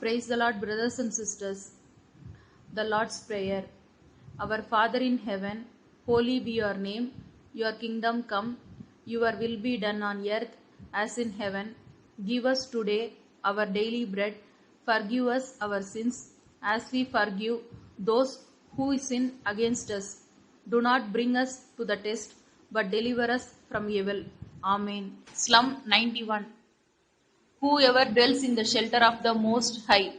Praise the Lord, brothers and sisters. The Lord's Prayer. Our Father in heaven, holy be your name. Your kingdom come. Your will be done on earth as in heaven. Give us today our daily bread. Forgive us our sins as we forgive those who sin against us. Do not bring us to the test, but deliver us from evil. Amen. Psalm 91. Whoever dwells in the shelter of the Most High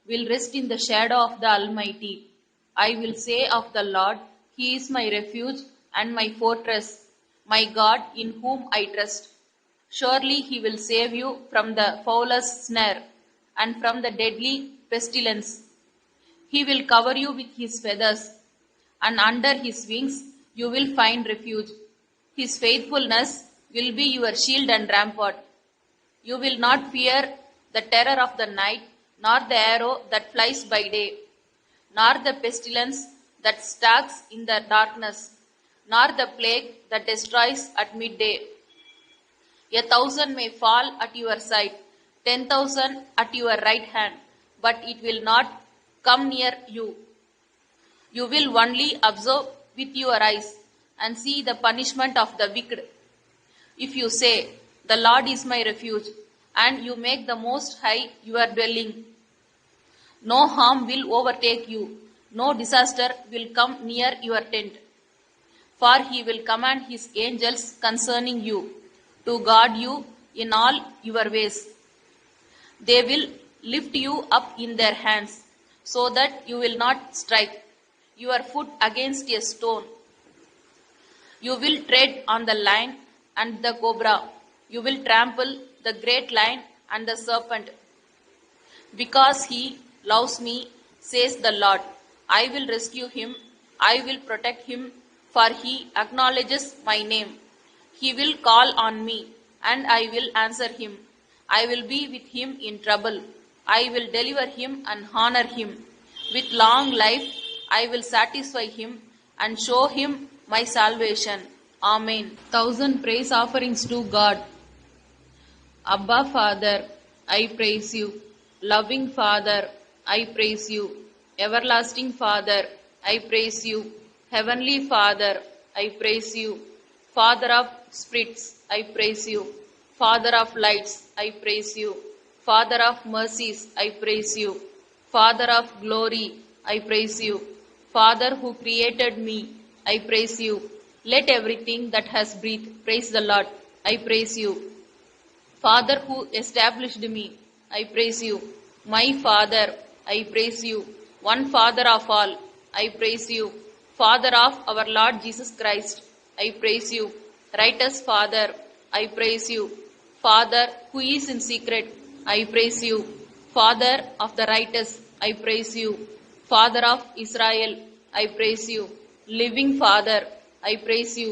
will rest in the shadow of the Almighty. I will say of the Lord, He is my refuge and my fortress, my God in whom I trust. Surely He will save you from the fowler's snare and from the deadly pestilence. He will cover you with His feathers, and under His wings you will find refuge. His faithfulness will be your shield and rampart. You will not fear the terror of the night, nor the arrow that flies by day, nor the pestilence that stalks in the darkness, nor the plague that destroys at midday. 1,000 may fall at your side, 10,000 at your right hand, but it will not come near you. You will only observe with your eyes and see the punishment of the wicked. If you say, "The Lord is my refuge," and you make the Most High your dwelling, no harm will overtake you, no disaster will come near your tent. For He will command His angels concerning you, to guard you in all your ways. They will lift you up in their hands, so that you will not strike your foot against a stone. You will tread on the lion and the cobra. You will trample the great lion and the serpent. Because He loves me, says the Lord, I will rescue him. I will protect him, for he acknowledges my name. He will call on me, and I will answer him. I will be with him in trouble. I will deliver him and honor him. With long life, I will satisfy him and show him my salvation. Amen. 1,000 praise offerings to God. Abba Father, I praise you. Loving Father, I praise you. Everlasting Father, I praise you. Heavenly Father, I praise you. Father of spirits, I praise you. Father of lights, I praise you. Father of mercies, I praise you. Father of glory, I praise you. Father who created me, I praise you. Let everything that has breathed praise the Lord. I praise you. Father who established me, I praise you. My Father, I praise you. One Father of all, I praise you. Father of our Lord Jesus Christ, I praise you. Righteous Father, I praise you. Father who is in secret, I praise you. Father of the righteous, I praise you. Father of Israel, I praise you. Living Father, I praise you.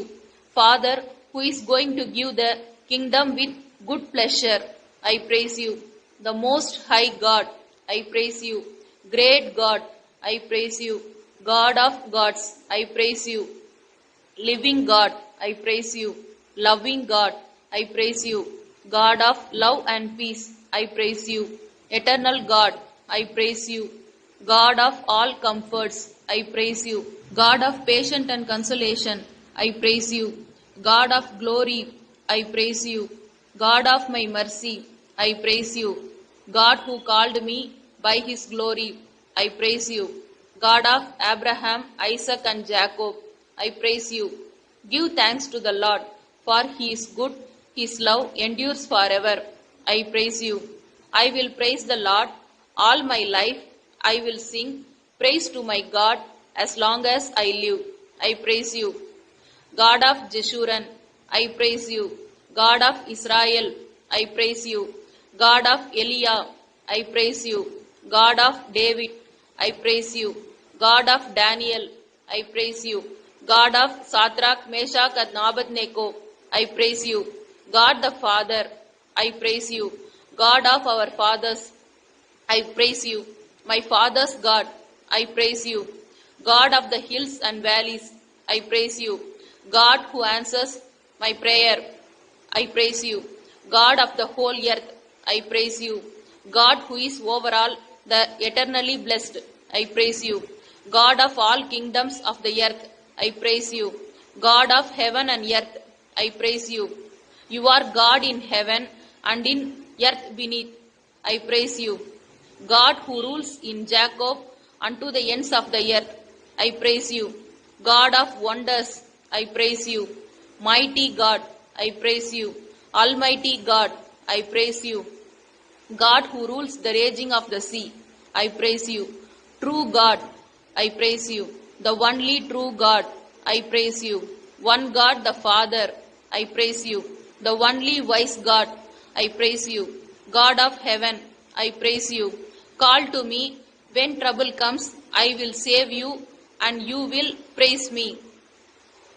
Father who is going to give the kingdom with good pleasure, I praise you. The Most High God, I praise you. Great God, I praise you. God of gods, I praise you. Living God, I praise you. Loving God, I praise you. God of love and peace, I praise you. Eternal God, I praise you. God of all comforts, I praise you. God of patience and consolation, I praise you. God of glory, I praise you. God of my mercy, I praise you. God who called me by His glory, I praise you. God of Abraham, Isaac, and Jacob, I praise you. Give thanks to the Lord, for He is good. His love endures forever. I praise you. I will praise the Lord all my life. I will sing praise to my God as long as I live. I praise you. God of Jeshurun, I praise you. God of Israel, I praise you. God of Eliah, I praise you. God of David, I praise you. God of Daniel, I praise you. God of Shadrach, Meshach, and Abednego, I praise you. God the Father, I praise you. God of our fathers, I praise you. My father's God, I praise you. God of the hills and valleys, I praise you. God who answers my prayer, I praise you. God of the whole earth, I praise you. God who is over all, the eternally blessed, I praise you. God of all kingdoms of the earth, I praise you. God of heaven and earth, I praise you. You are God in heaven and in earth beneath, I praise you. God who rules in Jacob unto the ends of the earth, I praise you. God of wonders, I praise you. Mighty God, I praise you. Almighty God, I praise you. God who rules the raging of the sea, I praise you. True God, I praise you. The only true God, I praise you. One God the Father, I praise you. The only wise God, I praise you. God of heaven, I praise you. Call to me when trouble comes, I will save you and you will praise me.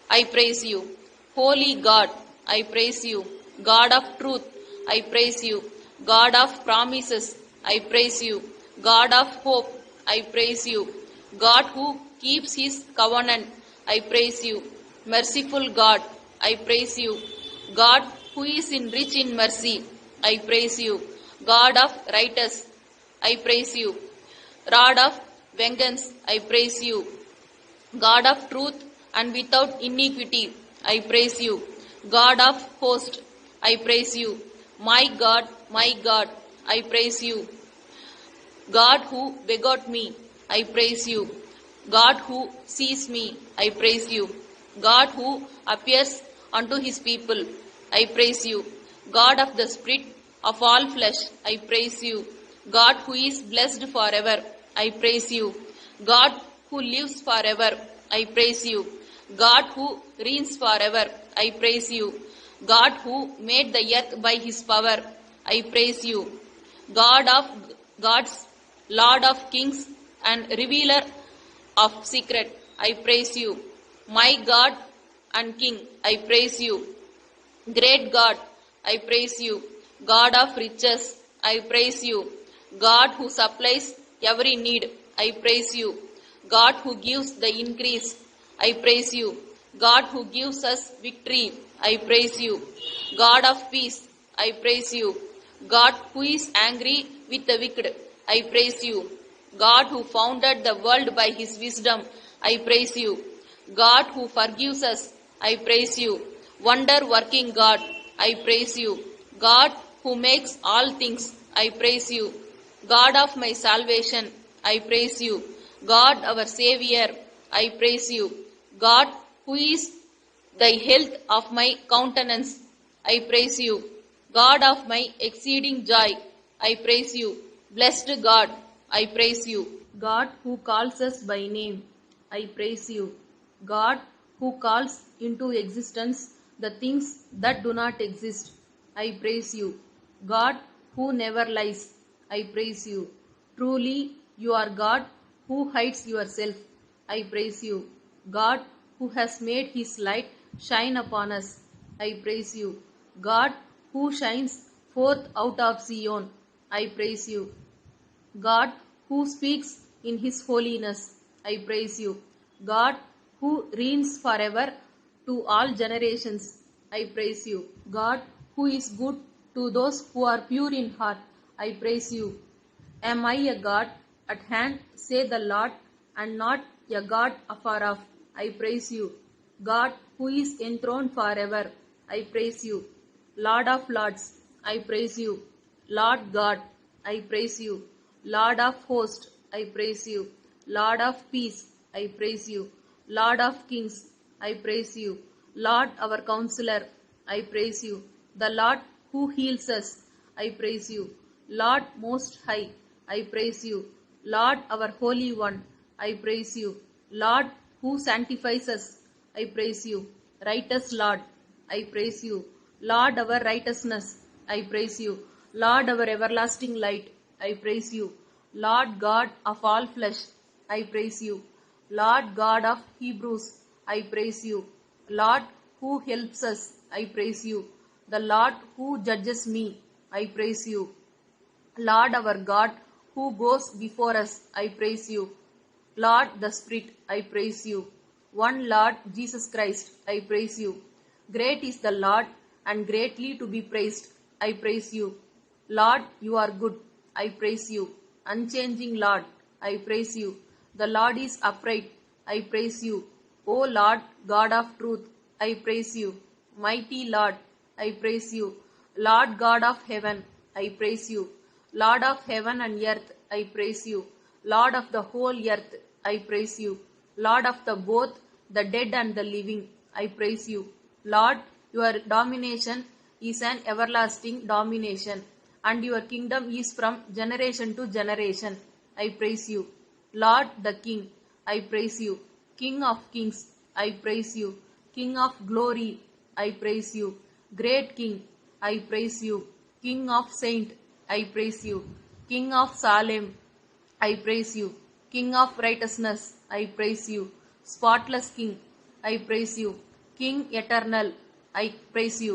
I praise you. Holy God, I praise you. God of truth, I praise you. God of promises, I praise you. God of hope, I praise you. God who keeps his covenant, I praise you. Merciful God, I praise you. God who is rich in mercy, I praise you. God of righteous, I praise you. Rod of vengeance, I praise you. God of truth and without iniquity, I praise you. God of host, I praise you. My God, I praise you. God who begot me, I praise you. God who sees me, I praise you. God who appears unto his people, I praise you. God of the spirit of all flesh, I praise you. God who is blessed forever, I praise you. God who lives forever, I praise you. God who reigns forever, I praise you. God who made the earth by his power, I praise you. God of gods, Lord of kings, and revealer of secret, I praise you. My God and King, I praise you. Great God, I praise you. God of riches, I praise you. God who supplies every need, I praise you. God who gives the increase, I praise you. God who gives us victory, I praise you. God of peace, I praise you. God who is angry with the wicked, I praise you. God who founded the world by his wisdom, I praise you. God who forgives us, I praise you. Wonder working God, I praise you. God who makes all things, I praise you. God of my salvation, I praise you. God our Savior, I praise you. God who is the health of my countenance, I praise you. God of my exceeding joy, I praise you. Blessed God, I praise you. God who calls us by name, I praise you. God who calls into existence the things that do not exist, I praise you. God who never lies, I praise you. Truly, you are God who hides yourself, I praise you. God who has made his light shine upon us, I praise you. God who shines forth out of Zion, I praise you. God who speaks in his holiness, I praise you. God who reigns forever to all generations, I praise you. God who is good to those who are pure in heart, I praise you. Am I a God at hand, say the Lord, and not a God afar off? I praise you. God who is enthroned forever, I praise you. Lord of lords, I praise you. Lord God, I praise you. Lord of hosts, I praise you. Lord of peace, I praise you. Lord of kings, I praise you. Lord our counselor, I praise you. The Lord who heals us, I praise you. Lord most high, I praise you. Lord our Holy One, I praise you. Lord who sanctifies us, I praise you. Righteous Lord, I praise you. Lord our righteousness, I praise you. Lord our everlasting light, I praise you. Lord God of all flesh, I praise you. Lord God of Hebrews, I praise you. Lord who helps us, I praise you. The Lord who judges me, I praise you. Lord our God who goes before us, I praise you. Lord the Spirit, I praise you. One Lord Jesus Christ, I praise you. Great is the Lord and greatly to be praised, I praise you. Lord, you are good, I praise you. unchanging Lord, I praise you. The Lord is upright, I praise you. O Lord, God of truth, I praise you. Mighty Lord, I praise you. Lord God of heaven, I praise you. Lord of heaven and earth, I praise you. Lord of the whole earth, I praise you. Lord of the both the dead and the living, I praise you. Lord, your domination is an everlasting domination, and your kingdom is from generation to generation. I praise you. Lord the King, I praise you. King of kings, I praise you. King of glory, I praise you. Great King, I praise you. King of saint, I praise you. King of Salem, I praise you. King of righteousness, I praise you. Spotless King, I praise you. King eternal, I praise you.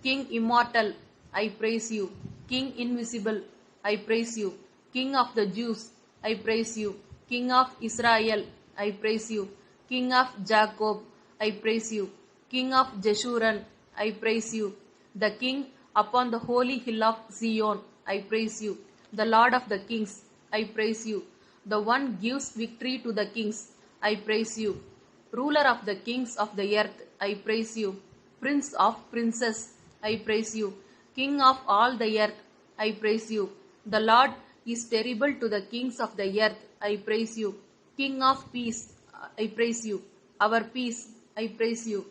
King immortal, I praise you. King invisible, I praise you. King of the Jews, I praise you. King of Israel, I praise you. King of Jacob, I praise you. King of Jeshurun, I praise you. The King upon the holy hill of Zion, I praise you. The Lord of the kings, I praise you. The one gives victory to the kings, I praise you. Ruler of the kings of the earth, I praise you. Prince of princes, I praise you. King of all the earth, I praise you. The Lord is terrible to the kings of the earth, I praise you. King of peace, I praise you. Our peace, I praise you.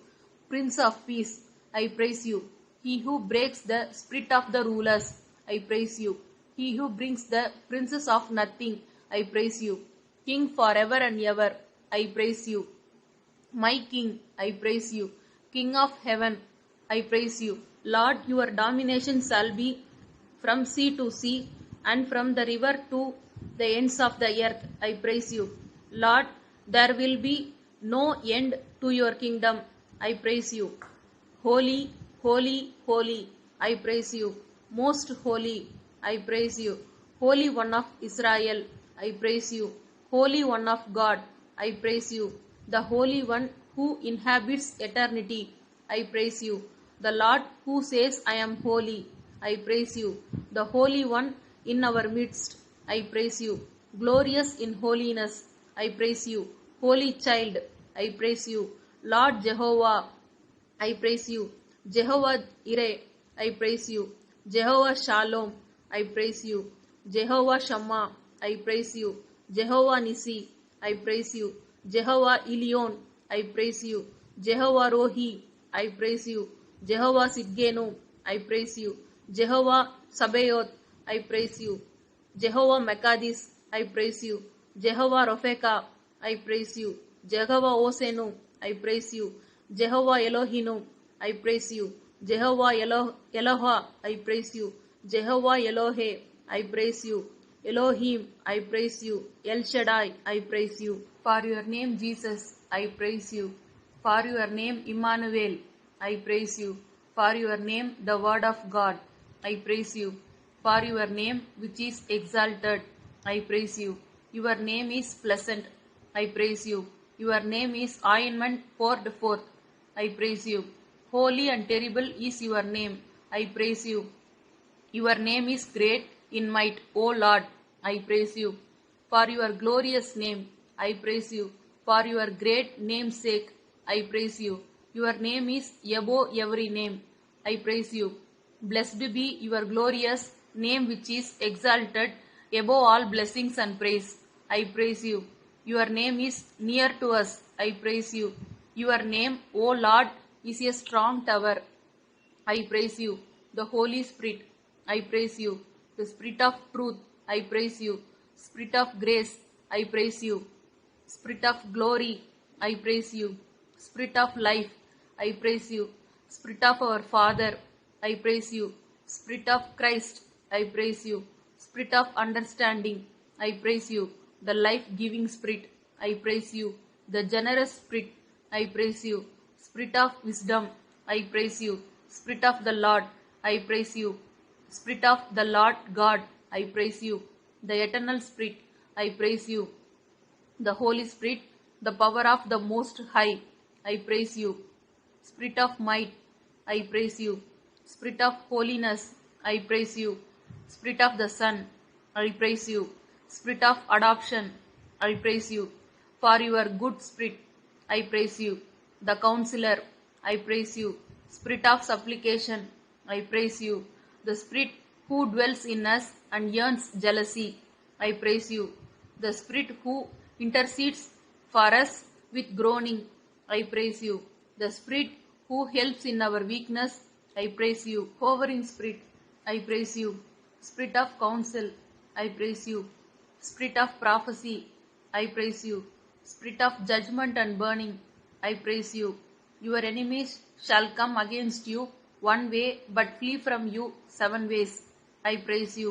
Prince of peace, I praise you. He who breaks the spirit of the rulers, I praise you. He who brings the princes of nothing, I praise you. King forever and ever, I praise you. My King, I praise you. King of heaven, I praise you. Lord, your domination shall be from sea to sea and from the river to the ends of the earth, I praise you. Lord, there will be no end to your kingdom, I praise you. Holy, holy, holy, I praise you. Most holy, I praise you. Holy One of Israel, I praise you. Holy One of God, I praise you. The Holy One who inhabits eternity, I praise you. The Lord who says, I am holy, I praise you. The Holy One in our midst, I praise you. Glorious in holiness, I praise you. Holy Child, I praise you. Lord Jehovah, I praise you. Jehovah Ire, I praise you. Jehovah Shalom, I praise you. Jehovah Shammah, I praise you. Jehovah Nisi, I praise you. Jehovah Elion, I praise you. Jehovah Rohi, I praise you. Jehovah Sidgenu, I praise you. Jehovah Sabaoth, I praise you. Jehovah Mekadis, I praise you. Jehovah Ropheka, I praise you. Jehovah Osenu, I praise you. Jehovah Elohinu, I praise you. Jehovah Eloha, I praise you. Jehovah Elohe, I praise you. Elohim, I praise you. El Shaddai, I praise you. For your name Jesus, I praise you. For your name Immanuel, I praise you. For your name the Word of God, I praise you. For your name which is exalted, I praise you. Your name is pleasant, I praise you. Your name is ointment poured forth, I praise you. Holy and terrible is your name, I praise you. Your name is great in might, O Lord, I praise you. For your glorious name, I praise you. For your great name's sake, I praise you. Your name is above every name, I praise you. Blessed be your glorious name which is exalted above all blessings and praise, I praise you. Your name is near to us, I praise you. Your name, O Lord, is a strong tower, I praise you. The Holy Spirit, I praise you. The Spirit of truth, I praise you. Spirit of grace, I praise you. Spirit of glory, I praise you. Spirit of life, I praise you. Spirit of our Father, I praise you. Spirit of Christ, I praise you. Spirit of understanding, I praise you. The life-giving Spirit, I praise you. The generous Spirit, I praise you. Spirit of wisdom, I praise you. Spirit of the Lord, I praise you. Spirit of the Lord God, I praise you. The eternal Spirit, I praise you. The Holy Spirit, the power of the Most High, I praise you. Spirit of might, I praise you. Spirit of holiness, I praise you. Spirit of the Son, I praise you. Spirit of adoption, I praise you. For your good spirit, I praise you. The counselor, I praise you. Spirit of supplication, I praise you. The Spirit who dwells in us and yearns jealousy, I praise you. The Spirit who intercedes for us with groaning, I praise you. The Spirit who helps in our weakness, I praise you. Hovering Spirit, I praise you. Spirit of counsel, I praise you. Spirit of prophecy, I praise you. Spirit of judgment and burning, I praise you. Your enemies shall come against you one way, but flee from you 7 ways. I praise you.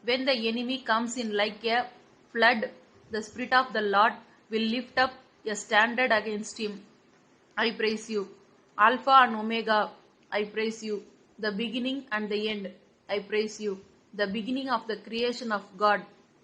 When the enemy comes in like a flood, the Spirit of the Lord will lift up a standard against him. I praise you. Alpha and Omega, I praise you. The beginning and the end, I praise you. The beginning of the creation of God,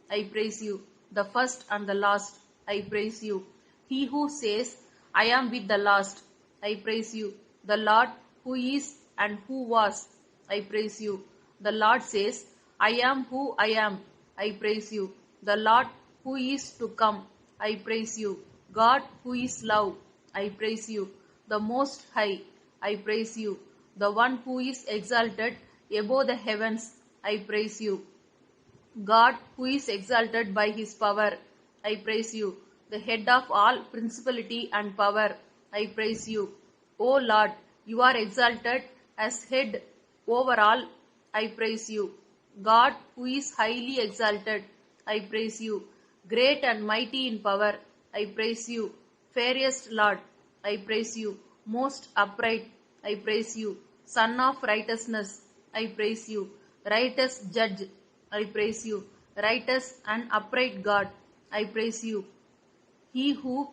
I praise you. The first and the last, I praise you. He who says, I am with the last, I praise you. The Lord who is and who was, I praise you. The Lord says, I am who I am, I praise you. The Lord who is to come, I praise you. God who is love, I praise you. The Most High, I praise you. The one who is exalted above the heavens, I praise you. God who is exalted by his power, I praise you. The head of all principality and power, I praise you. O Lord, you are exalted as head over all, I praise you. God who is highly exalted, I praise you. Great and mighty in power, I praise you. Fairest Lord, I praise you. Most upright, I praise you. Son of righteousness, I praise you. Righteous Judge, I praise you. Righteous and upright God, I praise you. He who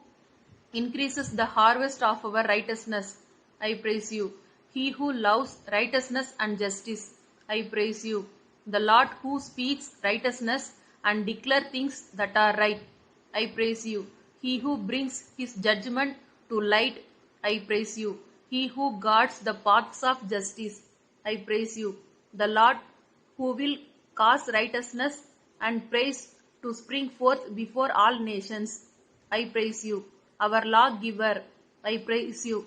increases the harvest of our righteousness, I praise you. He who loves righteousness and justice, I praise you. The Lord who speaks righteousness and declare things that are right, I praise you. He who brings his judgment to light, I praise you. He who guards the paths of justice, I praise you. The Lord who will cause righteousness and praise to spring forth before all nations, I praise you. Our lawgiver, I praise you.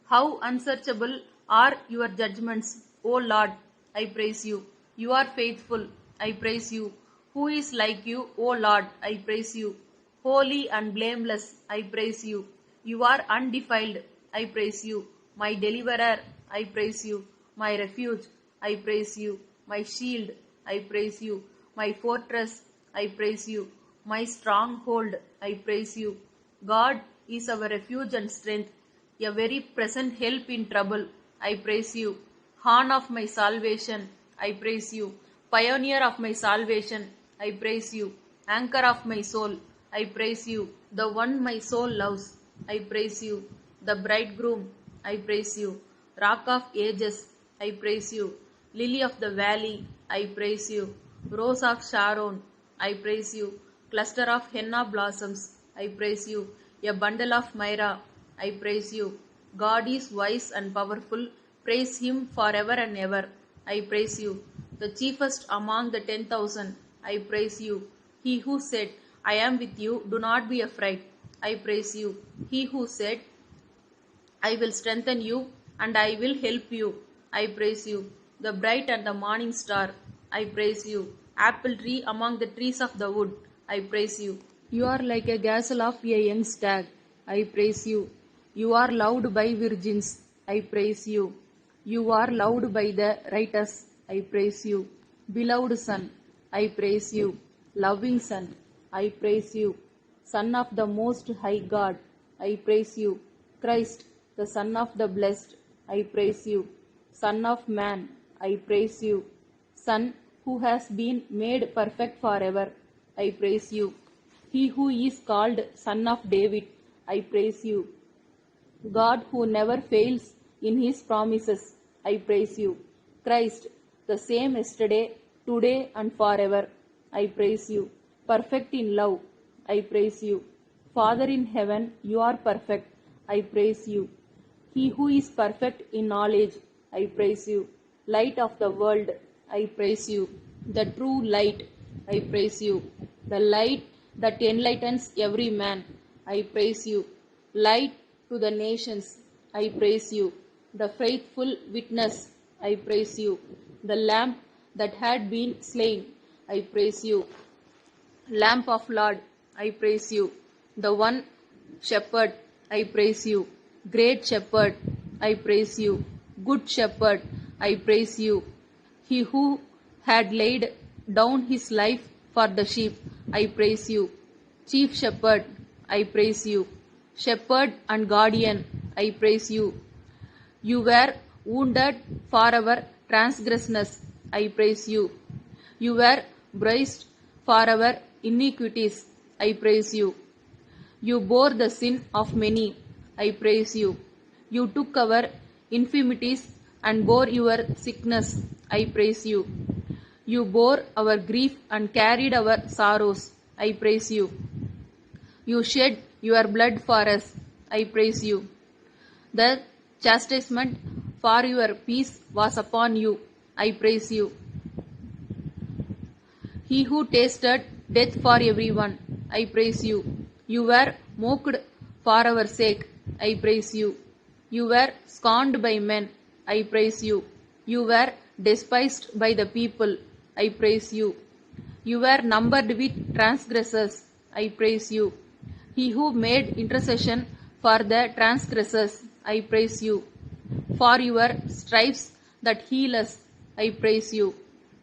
How unsearchable are your judgments, O Lord, I praise you. You are faithful, I praise you. Who is like you, O Lord, I praise you. Holy and blameless, I praise you. You are undefiled, I praise you. My deliverer, I praise you. My refuge, I praise you. My shield, I praise you. My fortress, I praise you. My stronghold, I praise you. God is our refuge and strength, a very present help in trouble, I praise you. Horn of my salvation, I praise you. Pioneer of my salvation, I praise you. Anchor of my soul, I praise you. The one my soul loves, I praise you. The bridegroom, I praise you. Rock of ages, I praise you. Lily of the valley, I praise you. Rose of Sharon, I praise you. Cluster of henna blossoms, I praise you. A bundle of myrrh, I praise you. God is wise and powerful. Praise him forever and ever. I praise you. The chiefest among the 10,000, I praise you. He who said, I am with you, do not be afraid. I praise you. He who said, I will strengthen you and I will help you. I praise you. The bright and the morning star, I praise you. Apple tree among the trees of the wood, I praise you. You are like a gazelle of a young stag, I praise you. You are loved by virgins, I praise you. You are loved by the righteous, I praise you. Beloved Son, I praise you. Loving Son, I praise you. Son of the Most High God, I praise you. Christ, the Son of the Blessed, I praise you. Son of Man, I praise you. Son who has been made perfect forever, I praise you. He who is called Son of David, I praise you. God who never fails in his promises, I praise you. Christ, the same yesterday, today, and forever, I praise you. Perfect in love, I praise you. Father in heaven, you are perfect, I praise you. He who is perfect in knowledge, I praise you. Light of the world, I praise you. The true light, I praise you. The light that enlightens every man, I praise you. Light to the nations, I praise you. The faithful witness, I praise you. The lamb that had been slain, I praise you. Lamp of Lord, I praise you. The one shepherd, I praise you. Great shepherd, I praise you. Good shepherd, I praise you. He who had laid down his life for the sheep, I praise you. Chief shepherd, I praise you. Shepherd and guardian, I praise you. You were wounded for our transgressions, I praise you. You were bruised for our iniquities, I praise you. You bore the sin of many, I praise you. You took our infirmities and bore your sickness, I praise you. You bore our grief and carried our sorrows, I praise you. You shed your blood for us, I praise you. The chastisement for your peace was upon you, I praise you. He who tasted death for everyone, I praise you. You were mocked for our sake, I praise you. You were scorned by men, I praise you. You were despised by the people, I praise you. You were numbered with transgressors, I praise you. He who made intercession for the transgressors, I praise you. For your stripes that heal us, I praise you.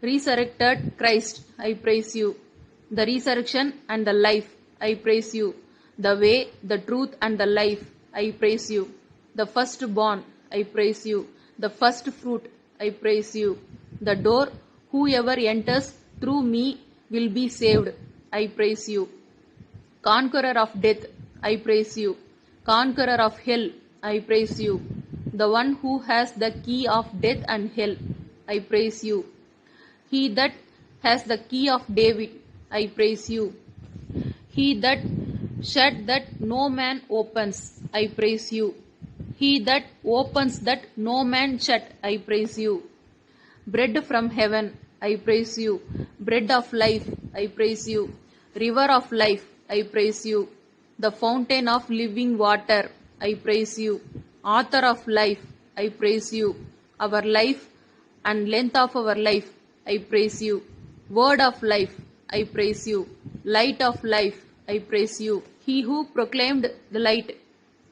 Resurrected Christ, I praise you. The resurrection and the life, I praise you. The way, the truth, and the life, I praise you. The firstborn, I praise you. The first fruit, I praise you. The door, whoever enters through me will be saved, I praise you. Conqueror of death, I praise you. Conqueror of hell, I praise you. The one who has the key of death and hell, I praise you. He that has the key of David, I praise you. He that shut that no man opens, I praise you. He that opens that no man shut, I praise you. Bread from heaven, I praise you. Bread of life, I praise you. River of life, I praise you. The fountain of living water, I praise you. Author of life, I praise you. Our life and length of our life, I praise you. Word of life, I praise you. Light of life, I praise you. He who proclaimed the light,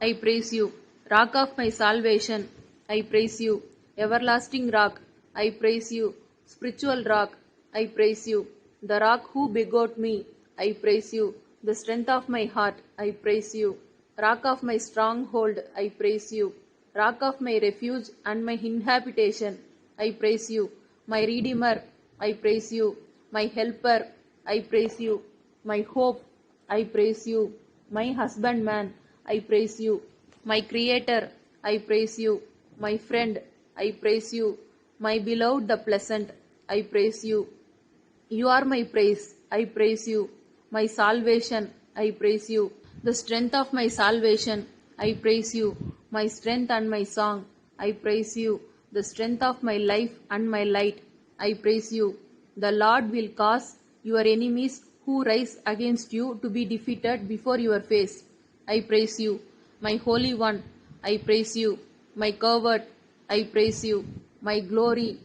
I praise you. Rock of my salvation, I praise you. Everlasting rock, I praise you. Spiritual rock, I praise you. The rock who begot me, I praise you. The strength of my heart, I praise you. Rock of my stronghold, I praise you. Rock of my refuge and my habitation, I praise you. My Redeemer, I praise you. My Helper, I praise you. My hope, I praise you. My husbandman, I praise you. My Creator, I praise you. My friend, I praise you. My beloved the pleasant, I praise you. You are my praise, I praise you. My salvation, I praise you. The strength of my salvation, I praise you. My strength and my song, I praise you. The strength of my life and my light, I praise you. The Lord will cause your enemies who rise against you to be defeated before your face. I praise you. My Holy One, I praise you. My Covert, I praise you. My glory,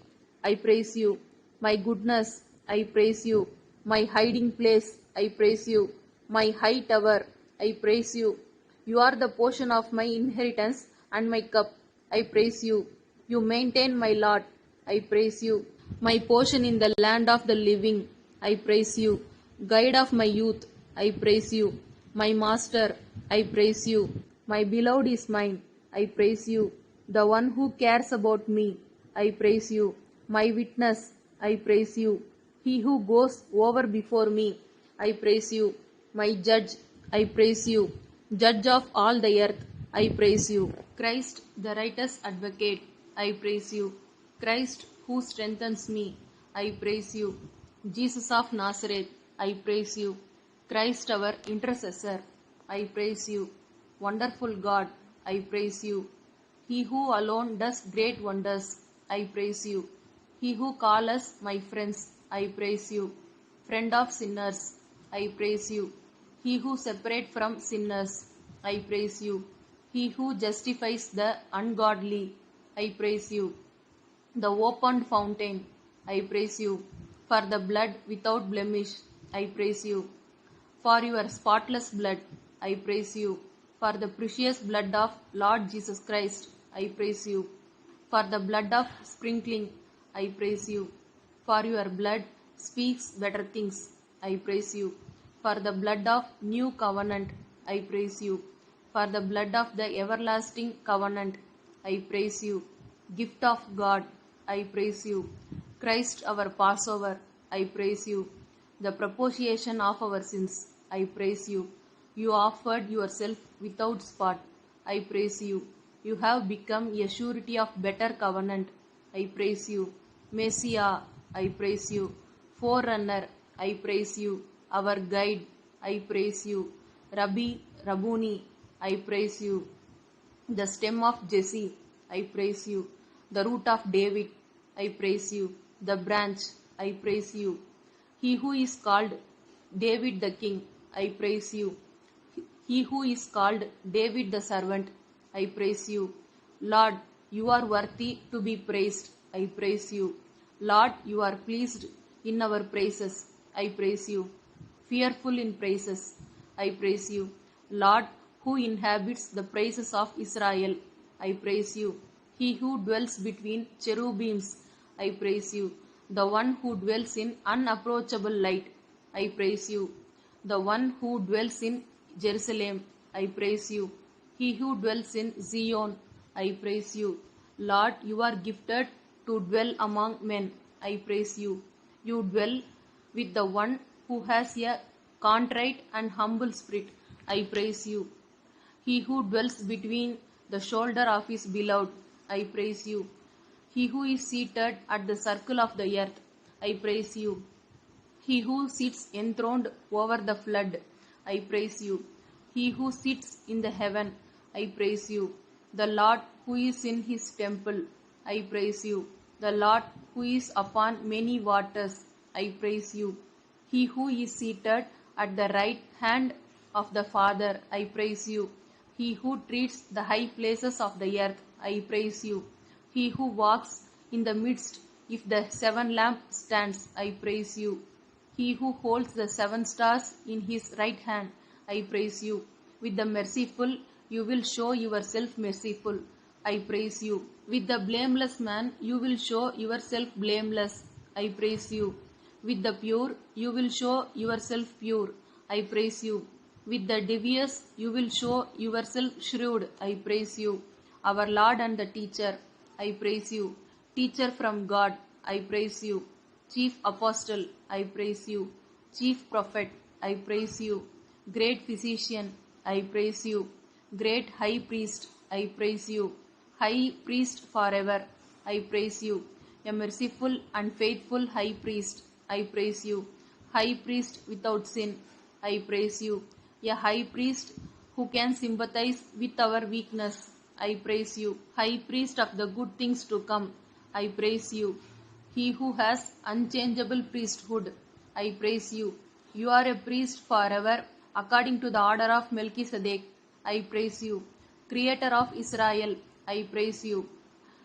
I praise you. My goodness, I praise you. My hiding place, I praise you. My high tower, I praise you. You are the portion of my inheritance and my cup, I praise you. You maintain my lot, I praise you. My portion in the land of the living, I praise you. Guide of my youth, I praise you. My master, I praise you. My beloved is mine, I praise you. The one who cares about me, I praise you. My witness, I praise you. He who goes over before me, I praise you. My judge, I praise you. Judge of all the earth, I praise you. Christ, the righteous advocate, I praise you. Christ, who strengthens me, I praise you. Jesus of Nazareth, I praise you. Christ, our intercessor, I praise you. Wonderful God, I praise you. He who alone does great wonders, I praise you. He who calls us my friends, I praise you. Friend of sinners, I praise you. He who separates from sinners, I praise you. He who justifies the ungodly, I praise you. The opened fountain, I praise you. For the blood without blemish, I praise you. For your spotless blood, I praise you. For the precious blood of Lord Jesus Christ, I praise you. For the blood of sprinkling, I praise you. For your blood speaks better things, I praise you. For the blood of new covenant, I praise you. For the blood of the everlasting covenant, I praise you. Gift of God, I praise you. Christ our Passover, I praise you. The propitiation of our sins, I praise you. You offered yourself without spot, I praise you. You have become a surety of better covenant, I praise you. Messiah, I praise you. Forerunner, I praise you. Our guide, I praise you. Rabbi, Rabboni, I praise you. The stem of Jesse, I praise you. The root of David, I praise you. The branch, I praise you. He who is called David the king, I praise you. He who is called David the servant, I praise you. Lord, you are worthy to be praised, I praise you. Lord, you are pleased in our praises, I praise you. Fearful in praises, I praise you. Lord, who inhabits the praises of Israel, I praise you. He who dwells between cherubims, I praise you. The one who dwells in unapproachable light, I praise you. The one who dwells in Jerusalem, I praise you. He who dwells in Zion, I praise you. Lord, you are gifted to dwell among men, I praise you. You dwell with the one who has a contrite and humble spirit, I praise you. He who dwells between the shoulder of his beloved, I praise you. He who is seated at the circle of the earth, I praise you. He who sits enthroned over the flood, I praise you. He who sits in the heaven, I praise you. The Lord who is in his temple, I praise you. The Lord who is upon many waters, I praise you. He who is seated at the right hand of the Father, I praise you. He who treats the high places of the earth, I praise you. He who walks in the midst of the seven lampstands, I praise you. He who holds the seven stars in his right hand, I praise you. With the merciful, you will show yourself merciful, I praise you. With the blameless man, you will show yourself blameless, I praise you. With the pure, you will show yourself pure, I praise you. With the devious, you will show yourself shrewd, I praise you. Our Lord and the teacher, I praise you. Teacher from God, I praise you. Chief apostle, I praise you. Chief prophet, I praise you. Great physician, I praise you. Great high priest, I praise you. High priest forever, I praise you. A merciful and faithful high priest, I praise you. High priest without sin, I praise you. A high priest who can sympathize with our weakness, I praise you. High priest of the good things to come, I praise you. He who has unchangeable priesthood, I praise you. You are a priest forever, according to the order of Melchizedek, I praise you. Creator of Israel, I praise you.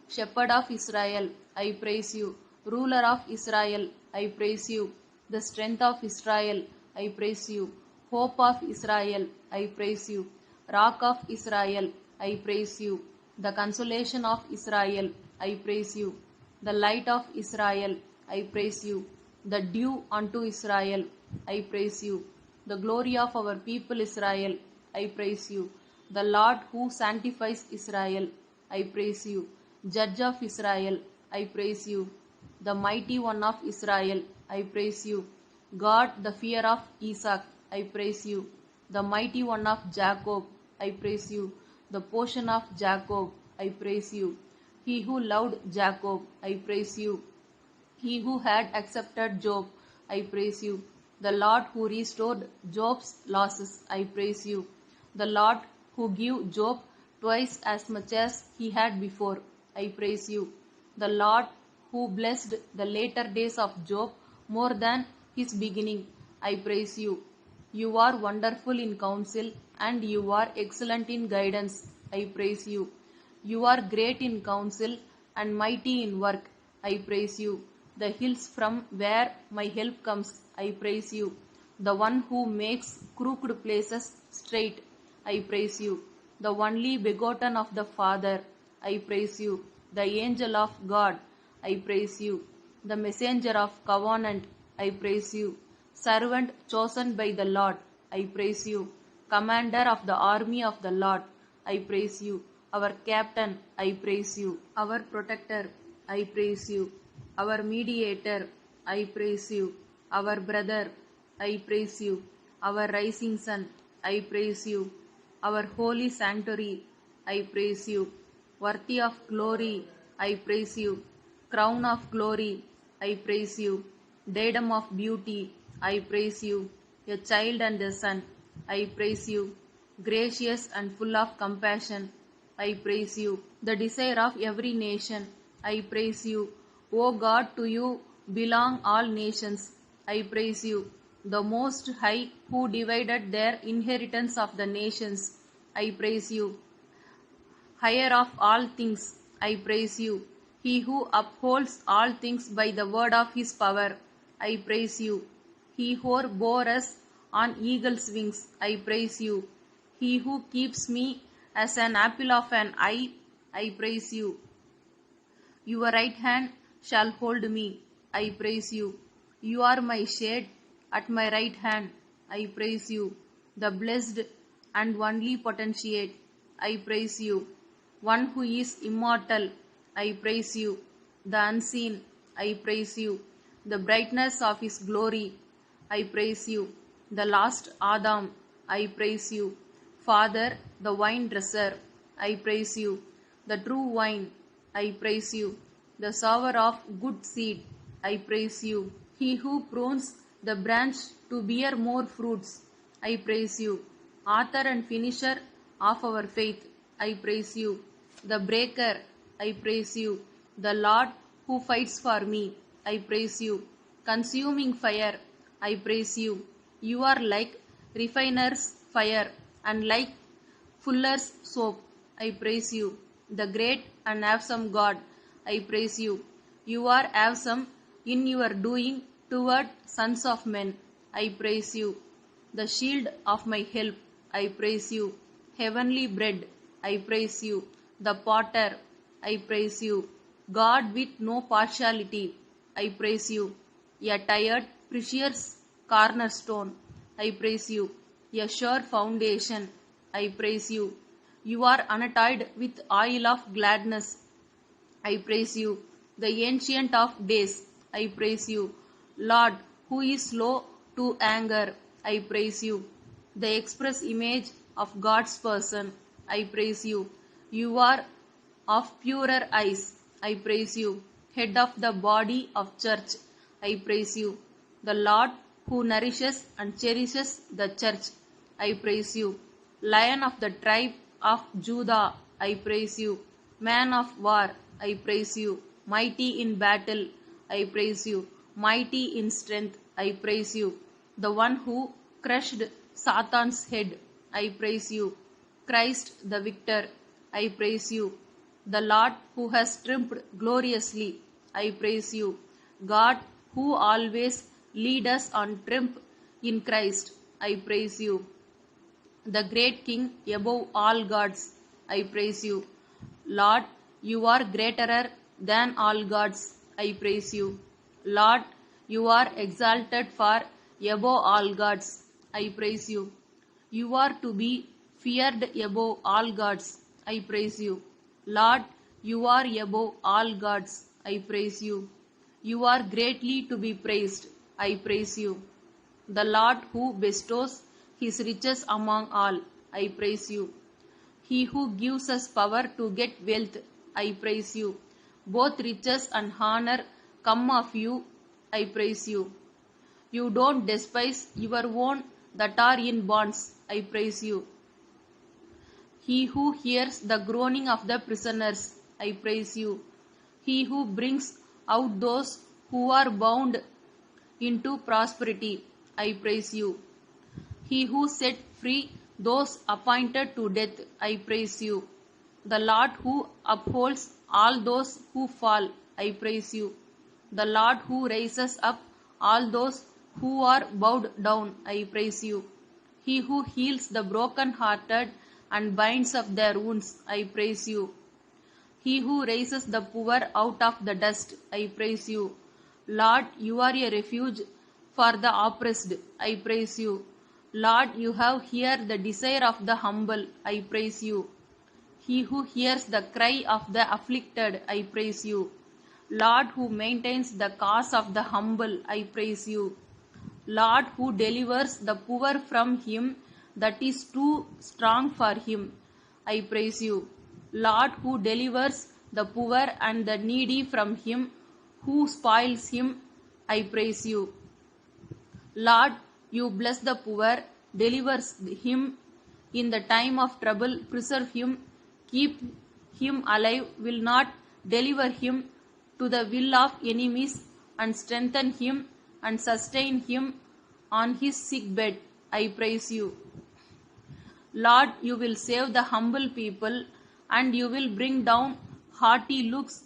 Shepherd of Israel, I praise you. Ruler of Israel, I praise you. The strength of Israel, I praise you. Hope of Israel, I praise you. Rock of Israel, I praise you. The consolation of Israel, I praise you. The light of Israel, I praise you. The dew unto Israel, I praise you. The glory of our people Israel, I praise you. The Lord who sanctifies Israel, I praise you. Judge of Israel, I praise you. The mighty one of Israel, I praise you. God, the fear of Isaac, I praise you. The mighty one of Jacob, I praise you. The portion of Jacob, I praise you. He who loved Jacob, I praise you. He who had accepted Job, I praise you. The Lord who restored Job's losses, I praise you. The Lord who gave Job twice as much as he had before, I praise you. The Lord who blessed the later days of Job more than his beginning. I praise you. You are wonderful in counsel and you are excellent in guidance. I praise you. You are great in counsel and mighty in work. I praise you. The hills from where my help comes. I praise you. The one who makes crooked places straight. I praise you. The only begotten of the Father. I praise you. The angel of God. I praise you. The messenger of covenant. I praise you. Servant chosen by the Lord. I praise you. Commander of the army of the Lord. I praise you. Our captain. I praise you. Our protector. I praise you. Our mediator. I praise you. Our brother. I praise you. Our rising sun. I praise you. Our holy sanctuary. I praise you. Worthy of glory. I praise you. Crown of glory. I praise you. Diadem of beauty. I praise you. A child and a son. I praise you. Gracious and full of compassion. I praise you. The desire of every nation. I praise you. O God, to you belong all nations. I praise you. The Most High, who divided their inheritance of the nations. I praise you. Higher of all things. I praise you. He who upholds all things by the word of his power. I praise you. He who bore us on eagle's wings. I praise you. He who keeps me as an apple of an eye. I praise you. Your right hand shall hold me. I praise you. You are my shade at my right hand. I praise you. The blessed and only potentiate. I praise you. One who is immortal. I praise you. The unseen. I praise you. The brightness of his glory. I praise you. The last Adam. I praise you. Father, the vine dresser. I praise you. The true vine. I praise you. The sower of good seed. I praise you. He who prunes the branch to bear more fruits. I praise you. Author and finisher of our faith. I praise you. The breaker. I praise you. The Lord who fights for me. I praise you. Consuming fire. I praise you. You are like refiner's fire and like fuller's soap. I praise you. The great and awesome God. I praise you. You are awesome in your doing toward sons of men. I praise you. The shield of my help. I praise you. Heavenly bread. I praise you. The potter. I praise you. God with no partiality. I praise you. A tired, precious cornerstone. I praise you. A sure foundation. I praise you. You are anointed with oil of gladness. I praise you. The ancient of days. I praise you. Lord, who is slow to anger. I praise you. The express image of God's person. I praise you. You are of purer eyes. I praise you. Head of the body of church. I praise you. The Lord who nourishes and cherishes the church. I praise you. Lion of the tribe of Judah. I praise you. Man of war. I praise you. Mighty in battle. I praise you. Mighty in strength. I praise you. The one who crushed Satan's head. I praise you. Christ the victor. I praise you. The Lord who has triumphed gloriously. I praise you. God who always leads us on triumph in Christ. I praise you. The great King above all gods. I praise you. Lord, you are greater than all gods. I praise you. Lord, you are exalted far above all gods. I praise you. You are to be feared above all gods. I praise you. Lord, you are above all gods. I praise you. You are greatly to be praised. I praise you. The Lord who bestows his riches among all. I praise you. He who gives us power to get wealth. I praise you. Both riches and honor come of you. I praise you. You don't despise your own that are in bonds. I praise you. He who hears the groaning of the prisoners. I praise you. He who brings out those who are bound into prosperity. I praise you. He who set free those appointed to death. I praise you. The Lord who upholds all those who fall. I praise you. The Lord who raises up all those who are bowed down. I praise you. He who heals the broken-hearted and binds up their wounds. I praise you. He who raises the poor out of the dust. I praise you. Lord, you are a refuge for the oppressed. I praise you. Lord, you have heard the desire of the humble. I praise you. He who hears the cry of the afflicted. I praise you. Lord, who maintains the cause of the humble. I praise you. Lord, who delivers the poor from him that is too strong for him. I praise you. Lord, who delivers the poor and the needy from him who spoils him. I praise you. Lord, you bless the poor, delivers him in the time of trouble, preserve him, keep him alive, will not deliver him to the will of enemies, and strengthen him and sustain him on his sick bed. I praise you. Lord, you will save the humble people, and you will bring down haughty looks.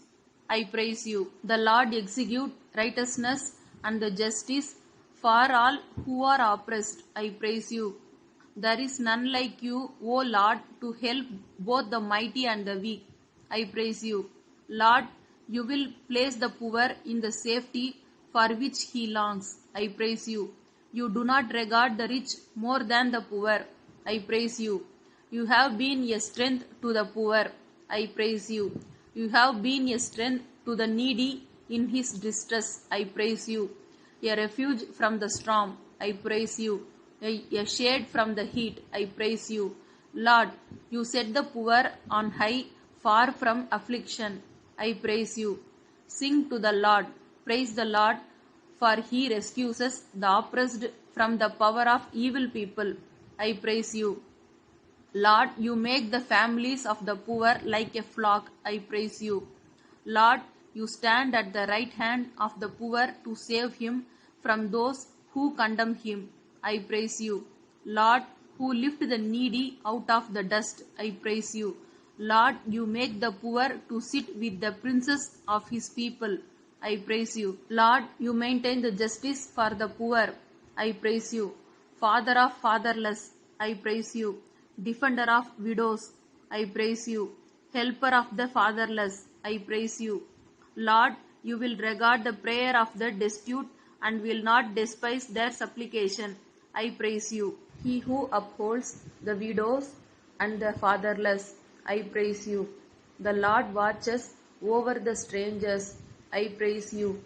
I praise you. The Lord execute righteousness and the justice for all who are oppressed. I praise you. There is none like you, O Lord, to help both the mighty and the weak. I praise you. Lord, you will place the poor in the safety for which he longs. I praise you. You do not regard the rich more than the poor. I praise you. You have been a strength to the poor. I praise you. You have been a strength to the needy in his distress. I praise you. A refuge from the storm. I praise you. A shade from the heat. I praise you. Lord, you set the poor on high, far from affliction. I praise you. Sing to the Lord. Praise the Lord, for he rescues the oppressed from the power of evil people. I praise you. Lord, you make the families of the poor like a flock. I praise you. Lord, you stand at the right hand of the poor to save him from those who condemn him. I praise you. Lord, who lift the needy out of the dust. I praise you. Lord, you make the poor to sit with the princes of his people. I praise you. Lord, you maintain the justice for the poor. I praise you. Father of fatherless. I praise you. Defender of widows. I praise you. Helper of the fatherless. I praise you. Lord, you will regard the prayer of the destitute and will not despise their supplication. I praise you. He who upholds the widows and the fatherless. I praise you. The Lord watches over the strangers. I praise you.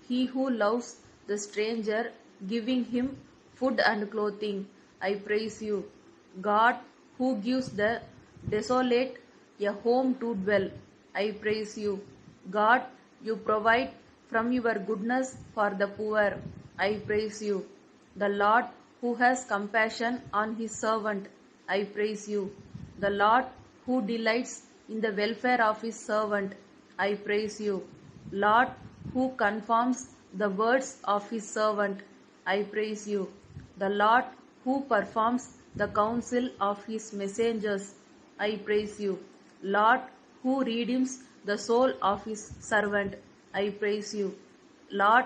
He who loves the stranger, giving him food and clothing. I praise you. God who gives the desolate a home to dwell. I praise you. God, you provide from your goodness for the poor. I praise you. The Lord who has compassion on his servant. I praise you. The Lord who delights in the welfare of his servant. I praise you. Lord who confirms the words of his servant. I praise you. The Lord who performs the counsel of his messengers. I praise you. Lord who redeems the soul of his servant. I praise you. Lord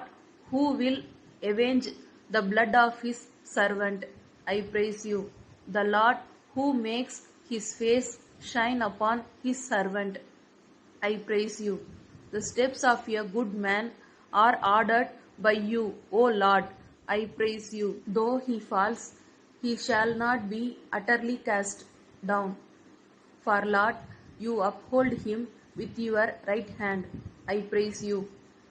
who will avenge the blood of his servant. I praise you. The Lord who makes his face shine upon his servant. I praise you. The steps of a good man are ordered by you, O Lord. I praise you. Though he falls, he shall not be utterly cast down. For Lord, you uphold him with your right hand. I praise you.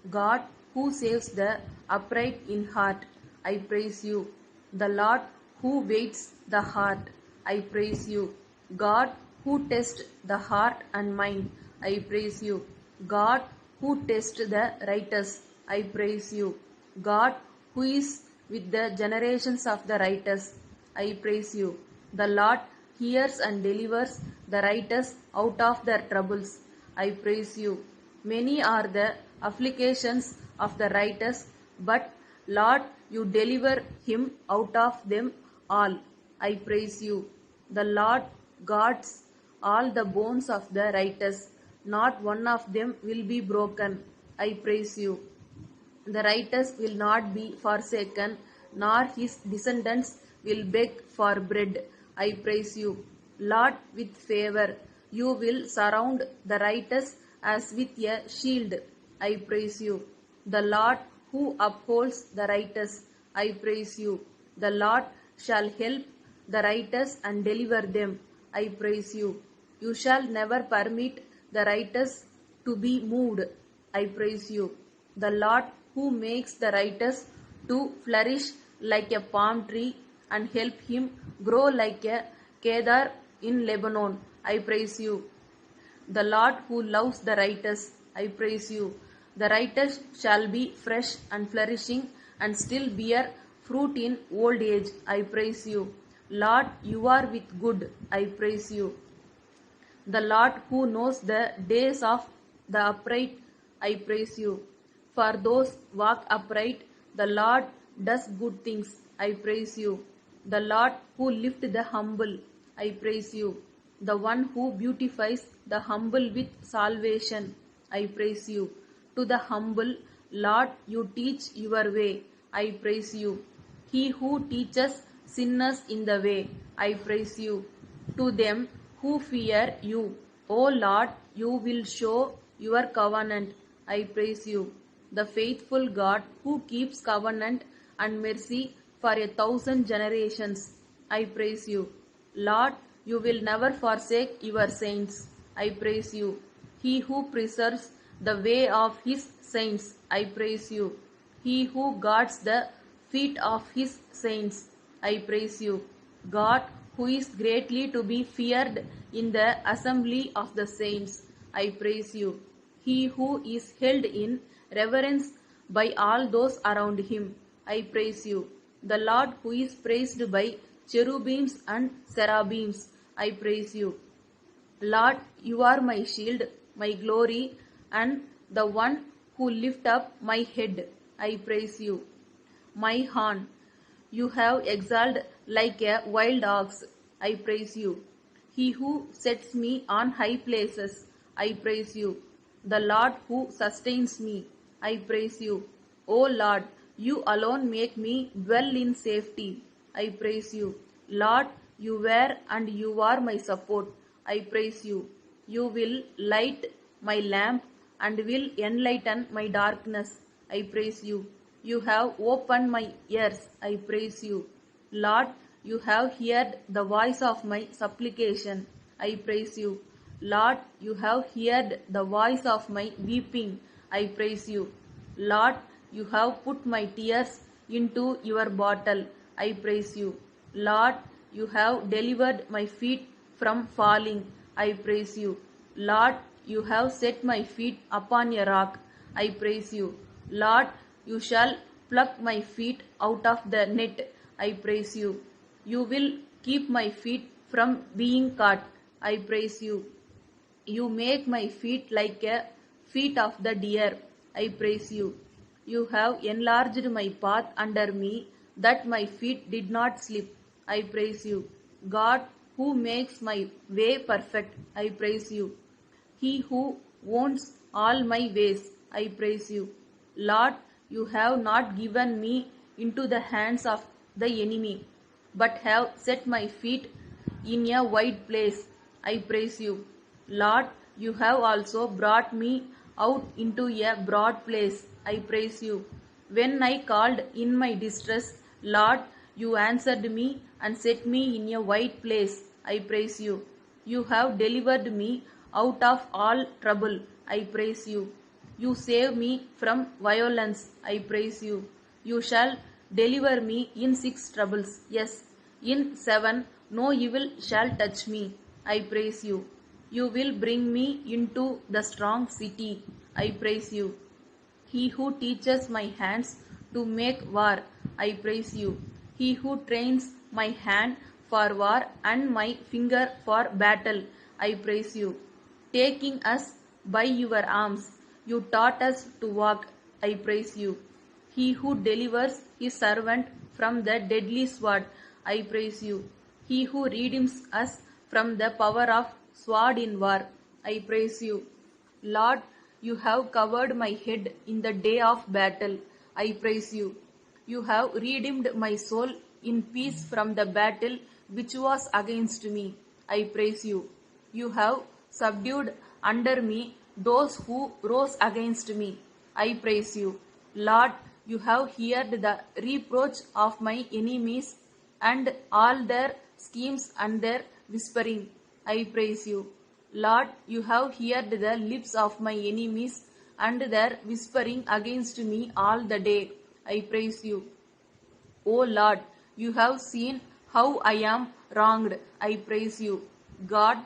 God who saves the upright in heart. I praise you. The Lord who weights the heart. I praise you. God who tests the heart and mind. I praise you. God who tests the righteous. I praise you. God who is with the generations of the righteous. I praise you. The Lord hears and delivers the righteous out of their troubles. I praise you. Many are the afflictions of the righteous, but Lord, you deliver him out of them all. I praise you. The Lord guards all the bones of the righteous. Not one of them will be broken. I praise you. The righteous will not be forsaken, nor his descendants will beg for bread. I praise you. Lord, with favor, you will surround the righteous as with a shield. I praise you. The Lord who upholds the righteous, I praise you. The Lord shall help the righteous and deliver them. I praise you. You shall never permit the righteous to be moved. I praise you. The Lord who makes the righteous to flourish like a palm tree and help him grow like a cedar in Lebanon. I praise you. The Lord who loves the righteous, I praise you. The righteous shall be fresh and flourishing and still bear fruit in old age. I praise you. Lord, you are with good. I praise you. The Lord who knows the days of the upright, I praise you. For those walk upright, the Lord does good things. I praise you. The Lord who lifts the humble, I praise you. The one who beautifies the humble with salvation, I praise you. To the humble, Lord, you teach your way. I praise you. He who teaches sinners in the way, I praise you. To them who fear you, O Lord, you will show your covenant. I praise you. The faithful God who keeps covenant and mercy for 1,000 generations. I praise you. Lord, you will never forsake your saints. I praise you. He who preserves the way of his saints. I praise you. He who guards the feet of his saints. I praise you. God, who is greatly to be feared in the assembly of the saints. I praise you. He who is held in reverence by all those around him. I praise you. The Lord who is praised by cherubims and cherubims. I praise you. Lord, you are my shield, my glory, and the one who lift up my head. I praise you. My horn, you have exalted like a wild ox. I praise you. He who sets me on high places. I praise you. The Lord who sustains me. I praise you. O Lord, you alone make me dwell in safety. I praise you. Lord, you were and you are my support. I praise you. You will light my lamp and will enlighten my darkness. I praise you. You have opened my ears. I praise you. Lord, you have heard the voice of my supplication. I praise you. Lord, you have heard the voice of my weeping. I praise you. Lord, you have put my tears into your bottle. I praise you. Lord, you have delivered my feet from falling. I praise you. Lord, you have set my feet upon a rock. I praise you. Lord, you shall pluck my feet out of the net. I praise you. You will keep my feet from being caught. I praise you. You make my feet like a feet of the deer. I praise you. You have enlarged my path under me, that my feet did not slip. I praise you. God, who makes my way perfect, I praise you. He who owns all my ways, I praise you. Lord, you have not given me into the hands of the enemy, but have set my feet in a wide place. I praise you. Lord, you have also brought me out into a broad place. I praise you. When I called in my distress, Lord, you answered me and set me in a wide place. I praise you. You have delivered me out of all trouble. I praise you. You save me from violence. I praise you. You shall deliver me in 6 troubles. Yes, in 7 no evil shall touch me. I praise you. You will bring me into the strong city. I praise you. He who teaches my hands to make war. I praise you. He who trains my hand for war and my finger for battle. I praise you. Taking us by your arms, you taught us to walk. I praise you. He who delivers his servant from the deadly sword, I praise you. He who redeems us from the power of sword in war, I praise you. Lord, you have covered my head in the day of battle, I praise you. You have redeemed my soul in peace from the battle which was against me, I praise you. You have subdued under me those who rose against me, I praise you. Lord, you have heard the reproach of my enemies and all their schemes and their whispering. I praise you. Lord, you have heard the lips of my enemies and their whispering against me all the day. I praise you. O Lord, you have seen how I am wronged. I praise you. God,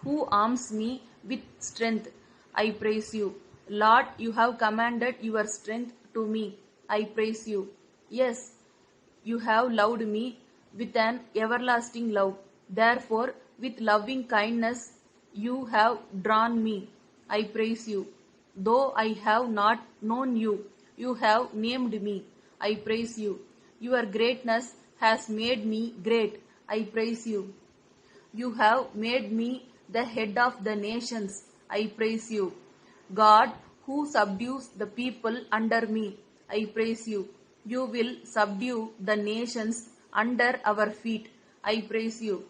who arms me with strength, I praise you. Lord, you have commanded your strength to me. I praise you. Yes, you have loved me with an everlasting love. Therefore, with loving kindness, you have drawn me. I praise you. Though I have not known you, you have named me. I praise you. Your greatness has made me great. I praise you. You have made me the head of the nations. I praise you. God, who subdues the people under me. I praise you. You will subdue the nations under our feet. I praise you.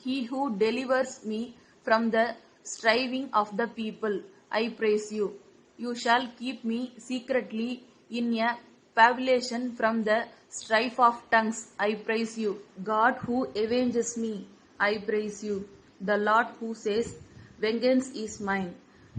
He who delivers me from the striving of the people, I praise you. You shall keep me secretly in a pavilion from the strife of tongues, I praise you. God who avenges me, I praise you. The Lord who says, vengeance is mine,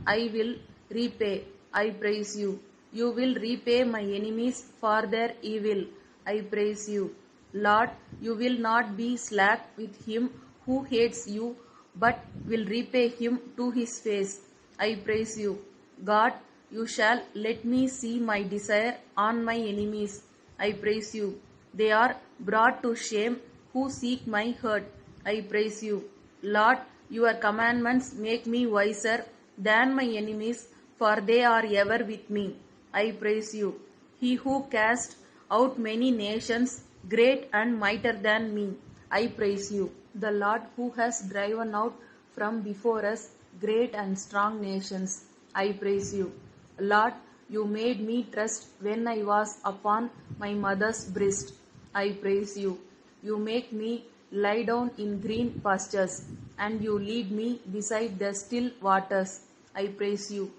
I will repay, I praise you. You will repay my enemies for their evil, I praise you. Lord, you will not be slack with him who hates you, but will repay him to his face. I praise you. God, you shall let me see my desire on my enemies. I praise you. They are brought to shame who seek my hurt. I praise you. Lord, your commandments make me wiser than my enemies, for they are ever with me. I praise you. He who cast out many nations, great and mightier than me, I praise you. The Lord who has driven out from before us great and strong nations, I praise you. Lord, you made me trust when I was upon my mother's breast. I praise you. You make me lie down in green pastures, and you lead me beside the still waters. I praise you.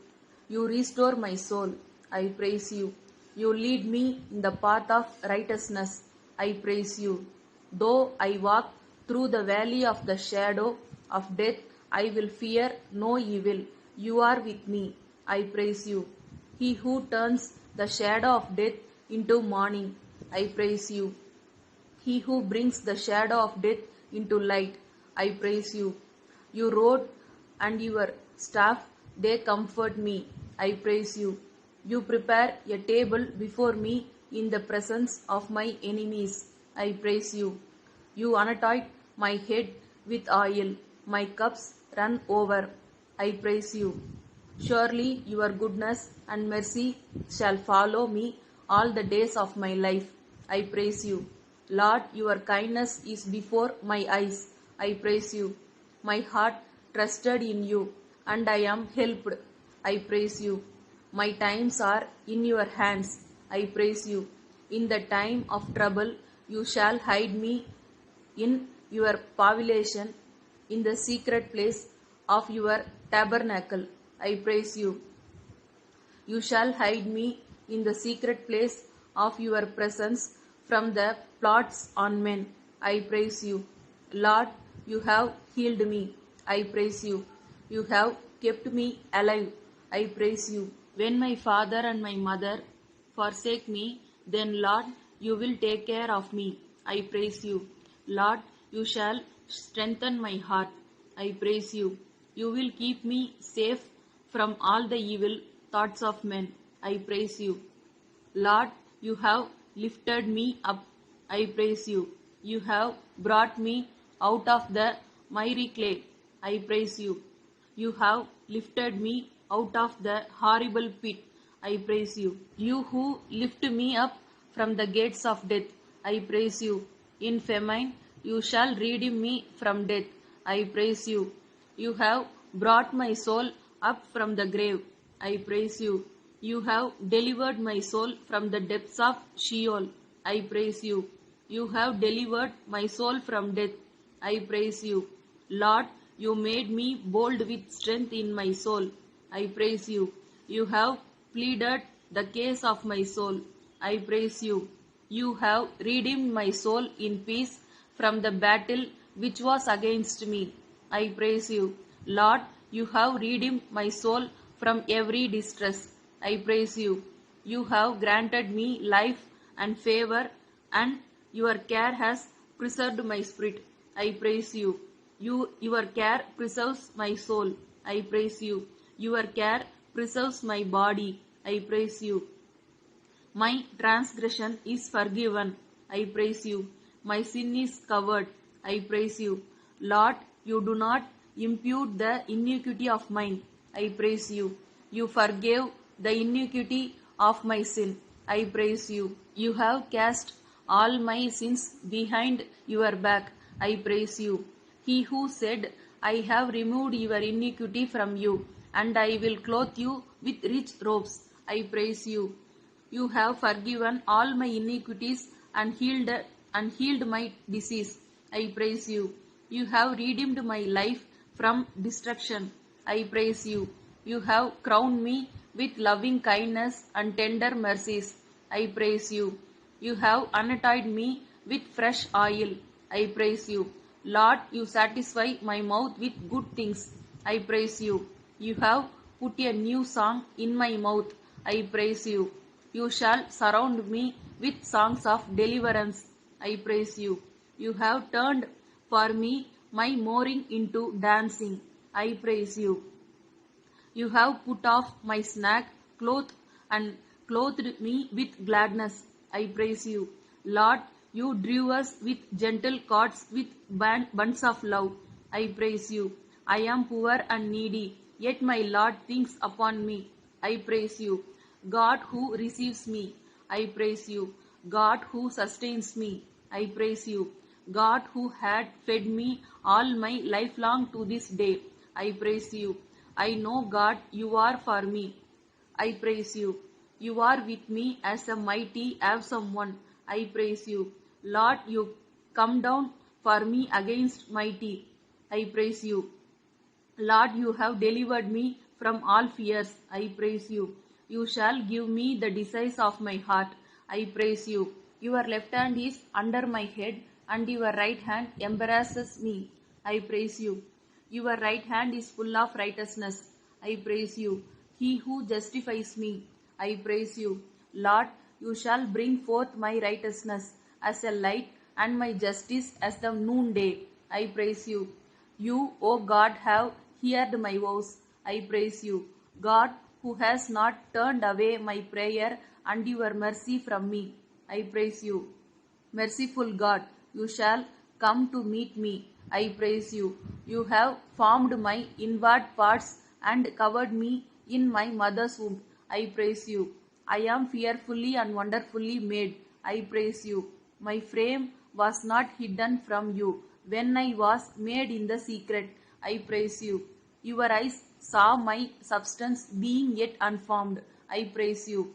You restore my soul. I praise you. You lead me in the path of righteousness. I praise you. Though I walk through the valley of the shadow of death, I will fear no evil. You are with me. I praise you. He who turns the shadow of death into morning, I praise you. He who brings the shadow of death into light, I praise you. Your rod and your staff, they comfort me. I praise you. You prepare a table before me in the presence of my enemies. I praise you. You anoint my head with oil. My cups run over. I praise you. Surely your goodness and mercy shall follow me all the days of my life. I praise you. Lord, your kindness is before my eyes. I praise you. My heart trusted in you, and I am helped. I praise you. My times are in your hands. I praise you. In the time of trouble, you shall hide me in your pavilion, in the secret place of your tabernacle. I praise you. You shall hide me in the secret place of your presence from the plots on men. I praise you. Lord, you have healed me. I praise you. You have kept me alive. I praise you. When my father and my mother forsake me, then Lord, you will take care of me. I praise you. Lord, you shall strengthen my heart. I praise you. You will keep me safe from all the evil thoughts of men. I praise you. Lord, you have lifted me up. I praise you. You have brought me out of the miry clay. I praise you. You have lifted me out of the horrible pit. I praise you. You who lift me up from the gates of death, I praise you. In famine, you shall redeem me from death. I praise you. You have brought my soul up from the grave. I praise you. You have delivered my soul from the depths of Sheol. I praise you. You have delivered my soul from death. I praise you. Lord, you made me bold with strength in my soul. I praise you. You have pleaded the case of my soul. I praise you. You have redeemed my soul in peace from the battle which was against me. I praise you. Lord, you have redeemed my soul from every distress. I praise you. You have granted me life and favor, and your care has preserved my spirit. I praise you. Your care preserves my soul. I praise you. Your care preserves my body. I praise you. My transgression is forgiven. I praise you. My sin is covered. I praise you. Lord, you do not impute the iniquity of mine. I praise you. You forgave the iniquity of my sin. I praise you. You have cast all my sins behind your back. I praise you. He who said, I have removed your iniquity from you, and I will clothe you with rich robes. I praise you. You have forgiven all my iniquities and healed my disease. I praise you. You have redeemed my life from destruction. I praise you. You have crowned me with loving kindness and tender mercies. I praise you. You have anointed me with fresh oil. I praise you. Lord, you satisfy my mouth with good things. I praise you. You have put a new song in my mouth. I praise you. You shall surround me with songs of deliverance. I praise you. You have turned for me my mourning into dancing. I praise you. You have put off my snack cloth and clothed me with gladness. I praise you. Lord, you drew us with gentle cords with bands of love. I praise you. I am poor and needy, yet my Lord thinks upon me. I praise you. God who receives me. I praise you. God who sustains me. I praise you. God who had fed me all my life long to this day. I praise you. I know, God, you are for me. I praise you. You are with me as a mighty, awesome one. I praise you. Lord, you come down for me against mighty. I praise you. Lord, you have delivered me from all fears. I praise you. You shall give me the desires of my heart. I praise you. Your left hand is under my head, and your right hand embarrasses me. I praise you. Your right hand is full of righteousness. I praise you. He who justifies me. I praise you. Lord, you shall bring forth my righteousness as a light and my justice as the noonday. I praise you. You, O God, have heard my vows. I praise you. God, who has not turned away my prayer and your mercy from me. I praise you. Merciful God, you shall come to meet me. I praise you. You have formed my inward parts and covered me in my mother's womb. I praise you. I am fearfully and wonderfully made. I praise you. My frame was not hidden from you when I was made in the secret. I praise you. Your eyes saw my substance being yet unformed. I praise you.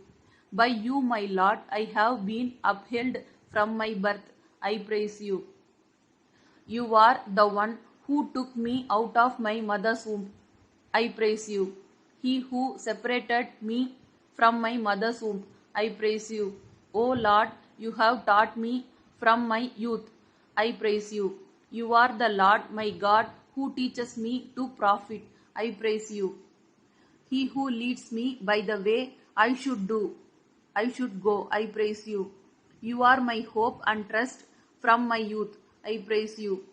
By you, my Lord, I have been upheld from my birth. I praise you. You are the one who took me out of my mother's womb. I praise you. He who separated me from my mother's womb. I praise you. O Lord, you have taught me from my youth. I praise you. You are the Lord my God who teaches me to profit. I praise you. He who leads me by the way I should go. I praise you. You are my hope and trust from my youth. I praise you.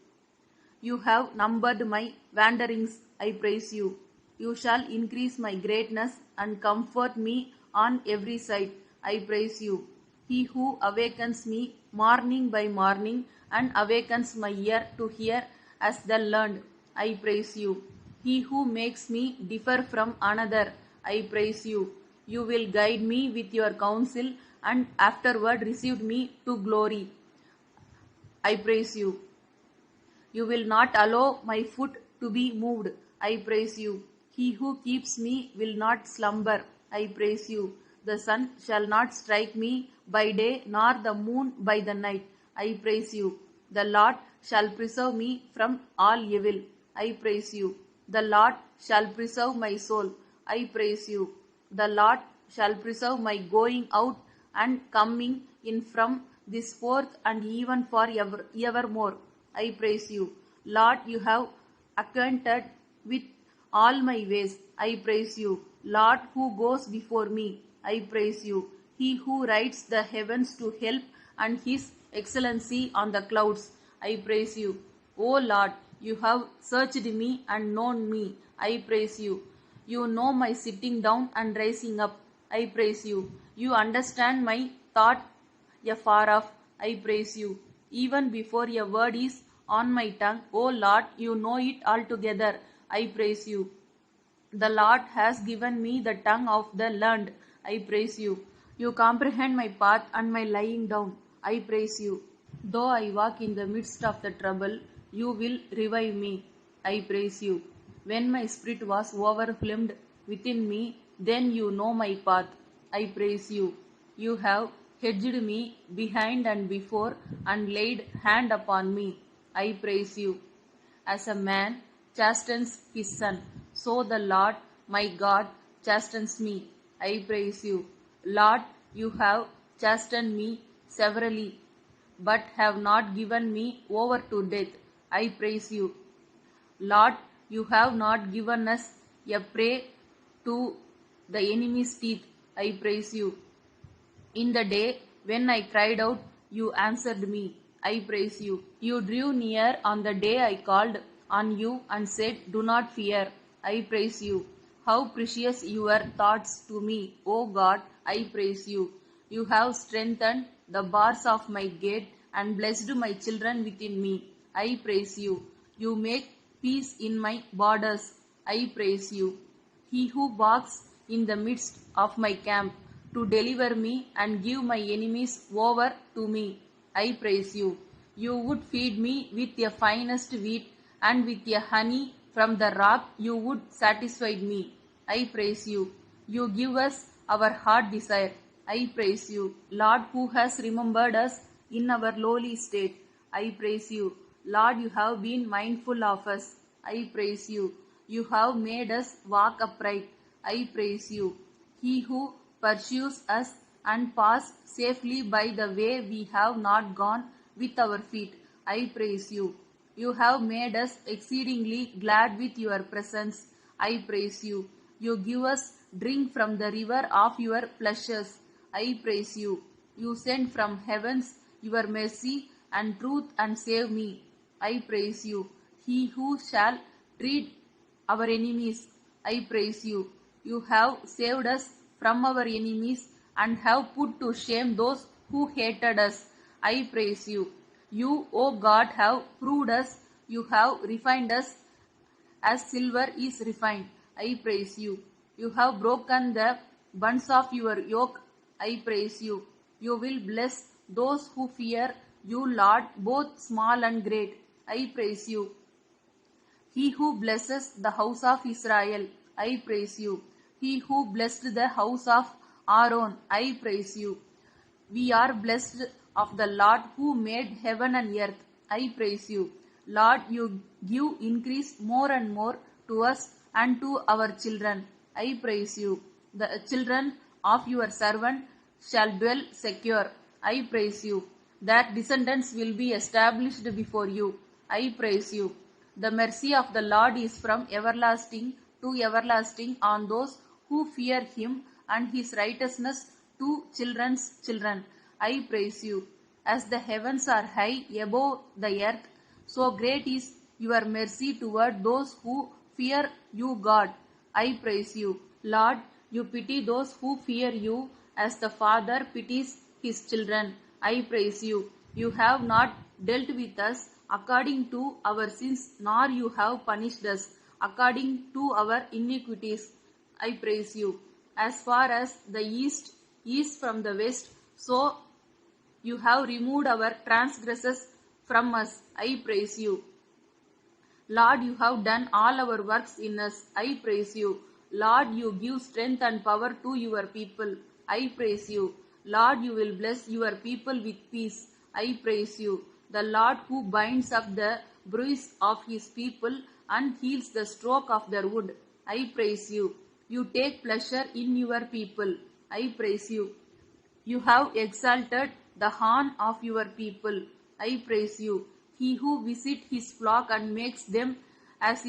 You have numbered my wanderings. I praise you. You shall increase my greatness and comfort me on every side. I praise you. He who awakens me morning by morning and awakens my ear to hear as the learned. I praise you. He who makes me differ from another. I praise you. You will guide me with your counsel, and afterward receive me to glory. I praise you. You will not allow my foot to be moved. I praise you. He who keeps me will not slumber. I praise you. The sun shall not strike me by day, nor the moon by the night. I praise you. The Lord shall preserve me from all evil. I praise you. The Lord shall preserve my soul. I praise you. The Lord shall preserve my going out and coming in from this forth and even forever evermore. I praise you. Lord, you have acquainted with all my ways. I praise you. Lord, who goes before me. I praise you. He who rides the heavens to help and his excellency on the clouds. I praise you. O Lord, you have searched me and known me. I praise you. You know my sitting down and rising up. I praise you. You understand my thought afar off. I praise you. Even before a word is on my tongue, O Lord, you know it altogether. I praise you. The Lord has given me the tongue of the learned. I praise you. You comprehend my path and my lying down. I praise you. Though I walk in the midst of the trouble, you will revive me. I praise you. When my spirit was overwhelmed within me, then you know my path. I praise you. You have hedged me behind and before and laid hand upon me. I praise you. As a man chastens his son, so the Lord my God chastens me. I praise you. Lord, you have chastened me severally, but have not given me over to death. I praise you. Lord, you have not given us a prey to the enemy's teeth. I praise you. In the day when I cried out, you answered me. I praise you. You drew near on the day I called on you and said, do not fear. I praise you. How precious your thoughts to me, O God. I praise you. You have strengthened the bars of my gate and blessed my children within me. I praise you. You make peace in my borders. I praise you. He who walks in the midst of my camp to deliver me and give my enemies over to me. I praise you. You would feed me with your finest wheat, and with your honey from the rock you would satisfy me. I praise you. You give us our heart desire. I praise you. Lord, who has remembered us in our lowly state. I praise you. Lord, you have been mindful of us. I praise you. You have made us walk upright. I praise you. He who pursues us and pass safely by the way we have not gone with our feet. I praise you. You have made us exceedingly glad with your presence. I praise you. You give us drink from the river of your pleasures. I praise you. You send from heavens your mercy and truth and save me. I praise you. He who shall treat our enemies. I praise you. You have saved us from our enemies and have put to shame those who hated us. I praise you. You, O God, have proved us. You have refined us as silver is refined. I praise you. You have broken the bonds of your yoke. I praise you. You will bless those who fear you, Lord, both small and great. I praise you. He who blesses the house of Israel, I praise you. He who blessed the house of Aaron, I praise you. We are blessed of the Lord who made heaven and earth. I praise you. Lord, you give increase more and more to us and to our children. I praise you. The children of your servant shall dwell secure. I praise you. Their descendants will be established before you. I praise you. The mercy of the Lord is from everlasting to everlasting on those who fear him, and his righteousness to children's children. I praise you. As the heavens are high above the earth, so great is your mercy toward those who fear you, God. I praise you. Lord, you pity those who fear you as the father pities his children. I praise you. You have not dealt with us according to our sins, nor you have punished us according to our iniquities. I praise you. as far as the east is from the west, so you have removed our transgressions from us. I praise you. Lord, you have done all our works in us. I praise you. Lord, you give strength and power to your people. I praise you. Lord, you will bless your people with peace. I praise you. The Lord who binds up the bruise of his people and heals the stroke of their wound. I praise you. You take pleasure in your people. I praise you. You have exalted the horn of your people. I praise you. He who visits his flock and makes them as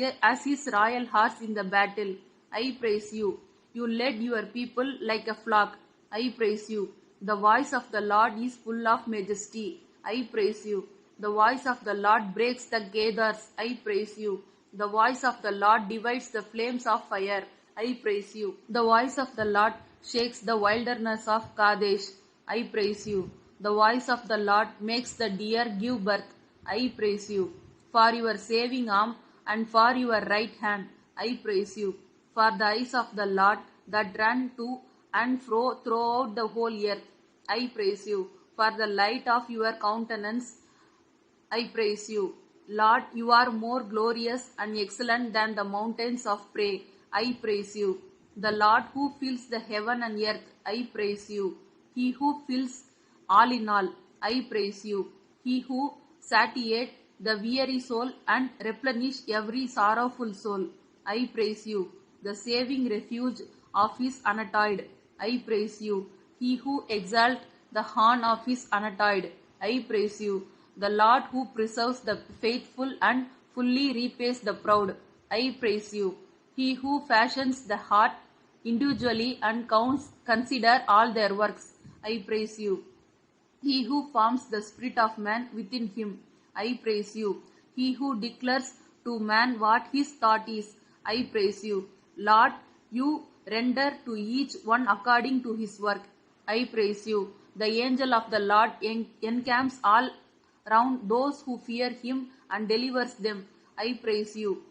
his royal horse in the battle. I praise you. You led your people like a flock. I praise you. The voice of the Lord is full of majesty. I praise you. The voice of the Lord breaks the gathers. I praise you. The voice of the Lord divides the flames of fire. I praise you. The voice of the Lord shakes the wilderness of Kadesh. I praise you. The voice of the Lord makes the deer give birth. I praise you. For your saving arm and for your right hand. I praise you. For the eyes of the Lord that run to and fro throughout the whole earth. I praise you. For the light of your countenance. I praise you. Lord, you are more glorious and excellent than the mountains of prey. I praise you. The Lord who fills the heaven and earth. I praise you. He who fills all in all. I praise you. He who satiates the weary soul and replenish every sorrowful soul. I praise you. The saving refuge of his anointed. I praise you. He who exalts the horn of his anointed. I praise you. The Lord who preserves the faithful and fully repays the proud. I praise you. He who fashions the heart individually and consider all their works. I praise you. He who forms the spirit of man within him. I praise you. He who declares to man what his thought is. I praise you. Lord, you render to each one according to his work. I praise you. The angel of the Lord encamps all round those who fear him and delivers them. I praise you.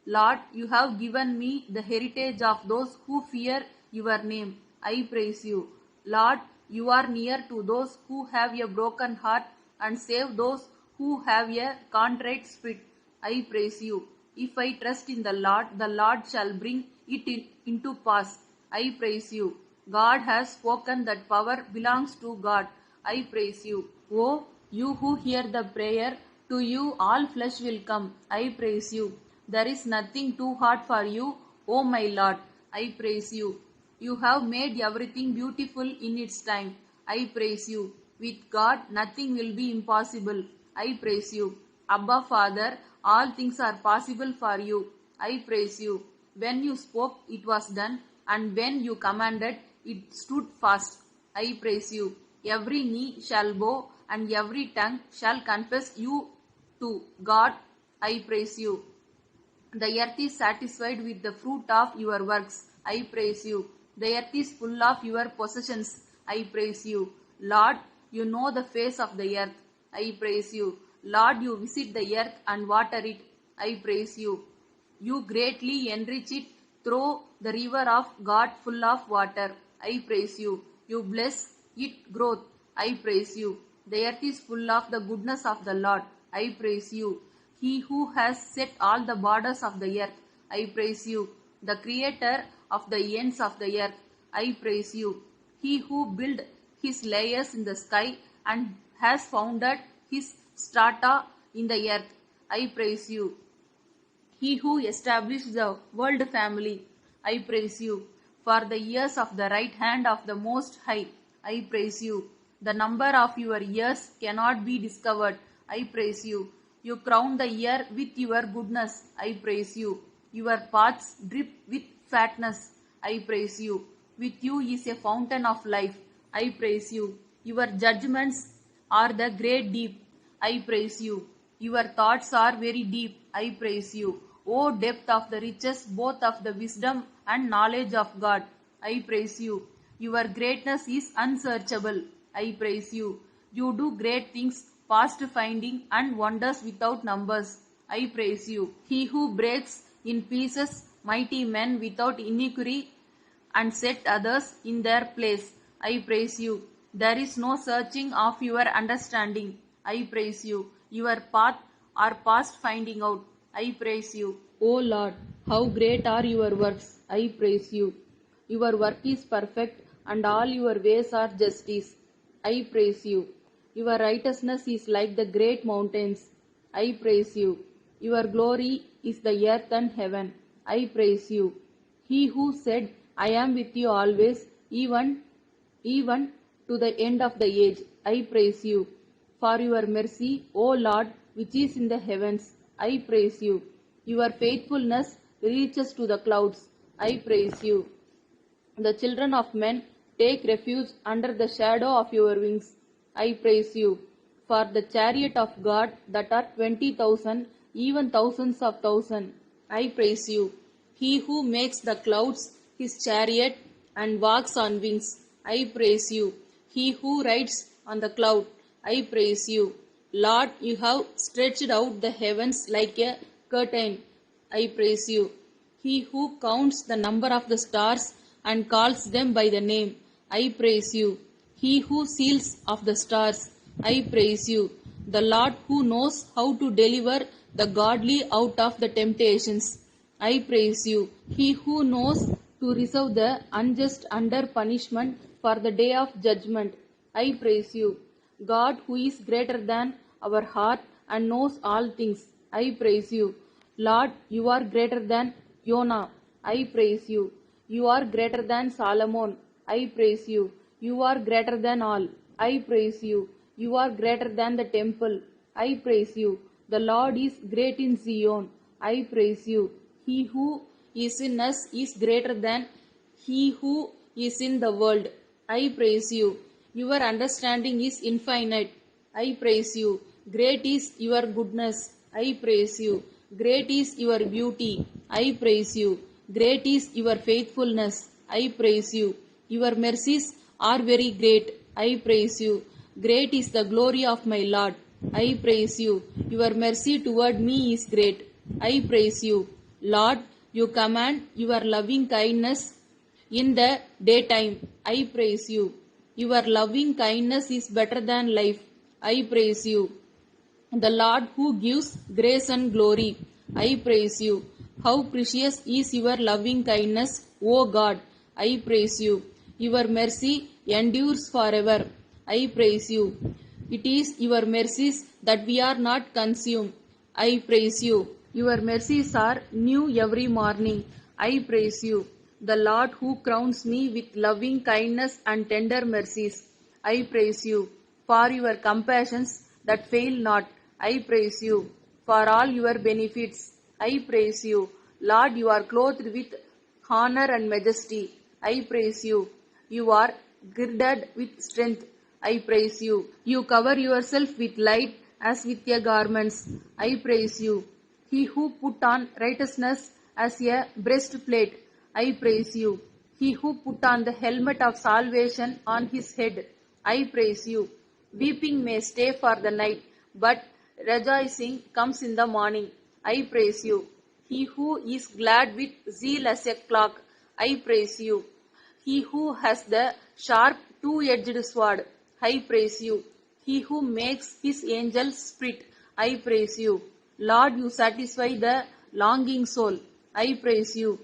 Lord, you have given me the heritage of those who fear your name. I praise you. Lord, you are near to those who have a broken heart and save those who have a contrite spirit. I praise you. If I trust in the Lord shall bring it into pass. I praise you. God has spoken that power belongs to God. I praise you. Oh, you who hear the prayer, to you all flesh will come. I praise you. There is nothing too hard for you, O my Lord. I praise you. You have made everything beautiful in its time. I praise you. With God, nothing will be impossible. I praise you. Abba, Father, all things are possible for you. I praise you. When you spoke, it was done, and when you commanded, it stood fast. I praise you. Every knee shall bow, and every tongue shall confess you to God. I praise you. The earth is satisfied with the fruit of your works. I praise you. The earth is full of your possessions. I praise you. Lord, you know the face of the earth. I praise you. Lord, you visit the earth and water it. I praise you. You greatly enrich it through the river of God full of water. I praise you. You bless it growth. I praise you. The earth is full of the goodness of the Lord. I praise you. He who has set all the borders of the earth. I praise you. The creator of the ends of the earth. I praise you. He who built his layers in the sky and has founded his strata in the earth. I praise you. He who established the world family. I praise you. For the years of the right hand of the Most High. I praise you. The number of your years cannot be discovered. I praise you. You crown the year with your goodness. I praise you. Your paths drip with fatness. I praise you. With you is a fountain of life. I praise you. Your judgments are the great deep. I praise you. Your thoughts are very deep. I praise you. O depth of the riches, both of the wisdom and knowledge of God. I praise you. Your greatness is unsearchable. I praise you. You do great things past finding and wonders without numbers. I praise you. He who breaks in pieces mighty men without iniquity and set others in their place. I praise you. There is no searching of your understanding. I praise you. Your path are past finding out. I praise you. O Lord, how great are your works. I praise you. Your work is perfect and all your ways are justice. I praise you. Your righteousness is like the great mountains. I praise you. Your glory is the earth and heaven. I praise you. He who said, I am with you always, even to the end of the age. I praise you. For your mercy, O Lord, which is in the heavens. I praise you. Your faithfulness reaches to the clouds. I praise you. The children of men take refuge under the shadow of your wings. I praise you. For the chariot of God that are 20,000, even thousands of thousands. I praise you. He who makes the clouds his chariot and walks on wings. I praise you. He who rides on the cloud. I praise you. Lord, you have stretched out the heavens like a curtain. I praise you. He who counts the number of the stars and calls them by the name. I praise you. He who seals of the stars. I praise you. The Lord who knows how to deliver the godly out of the temptations. I praise you. He who knows to reserve the unjust under punishment for the day of judgment. I praise you. God who is greater than our heart and knows all things. I praise you. Lord, you are greater than Jonah. I praise you. You are greater than Solomon. I praise you. You are greater than all. I praise you. You are greater than the temple. I praise you. The Lord is great in Zion. I praise you. He who is in us is greater than he who is in the world. I praise you. Your understanding is infinite. I praise you. Great is your goodness. I praise you. Great is your beauty. I praise you. Great is your faithfulness. I praise you. Your mercies are very great. I praise you. Great is the glory of my Lord. I praise you. Your mercy toward me is great. I praise you. Lord, you command your loving kindness in the daytime. I praise you. Your loving kindness is better than life. I praise you. The Lord who gives grace and glory. I praise you. How precious is your loving kindness, O God. I praise you. Your mercy endures forever. I praise you. It is your mercies that we are not consumed. I praise you. Your mercies are new every morning. I praise you. The Lord who crowns me with loving kindness and tender mercies. I praise you. For your compassions that fail not. I praise you. For all your benefits. I praise you. Lord, you are clothed with honor and majesty. I praise you. You are girded with strength. I praise you. You cover yourself with light as with your garments. I praise you. He who put on righteousness as a breastplate. I praise you. He who put on the helmet of salvation on his head. I praise you. Weeping may stay for the night, but rejoicing comes in the morning. I praise you. He who is glad with zeal as a clock. I praise you. He who has the sharp two-edged sword. I praise you. He who makes his angels split. I praise you. Lord, you satisfy the longing soul. I praise you.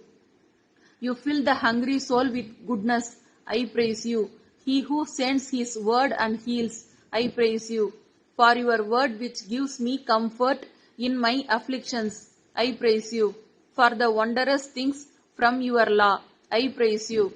You fill the hungry soul with goodness. I praise you. He who sends his word and heals. I praise you. For your word which gives me comfort in my afflictions. I praise you. For the wondrous things from your law. I praise you.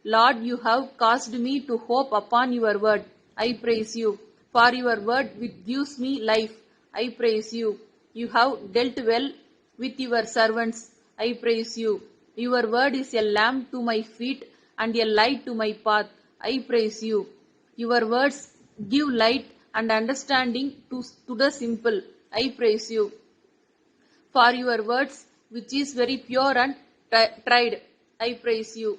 Lord, you have caused me to hope upon your word. I praise you. For your word which gives me life. I praise you. You have dealt well with your servants. I praise you. Your word is a lamp to my feet and a light to my path. I praise you. Your words give light and understanding to the simple. I praise you. For your words, which is very pure and tried. I praise you.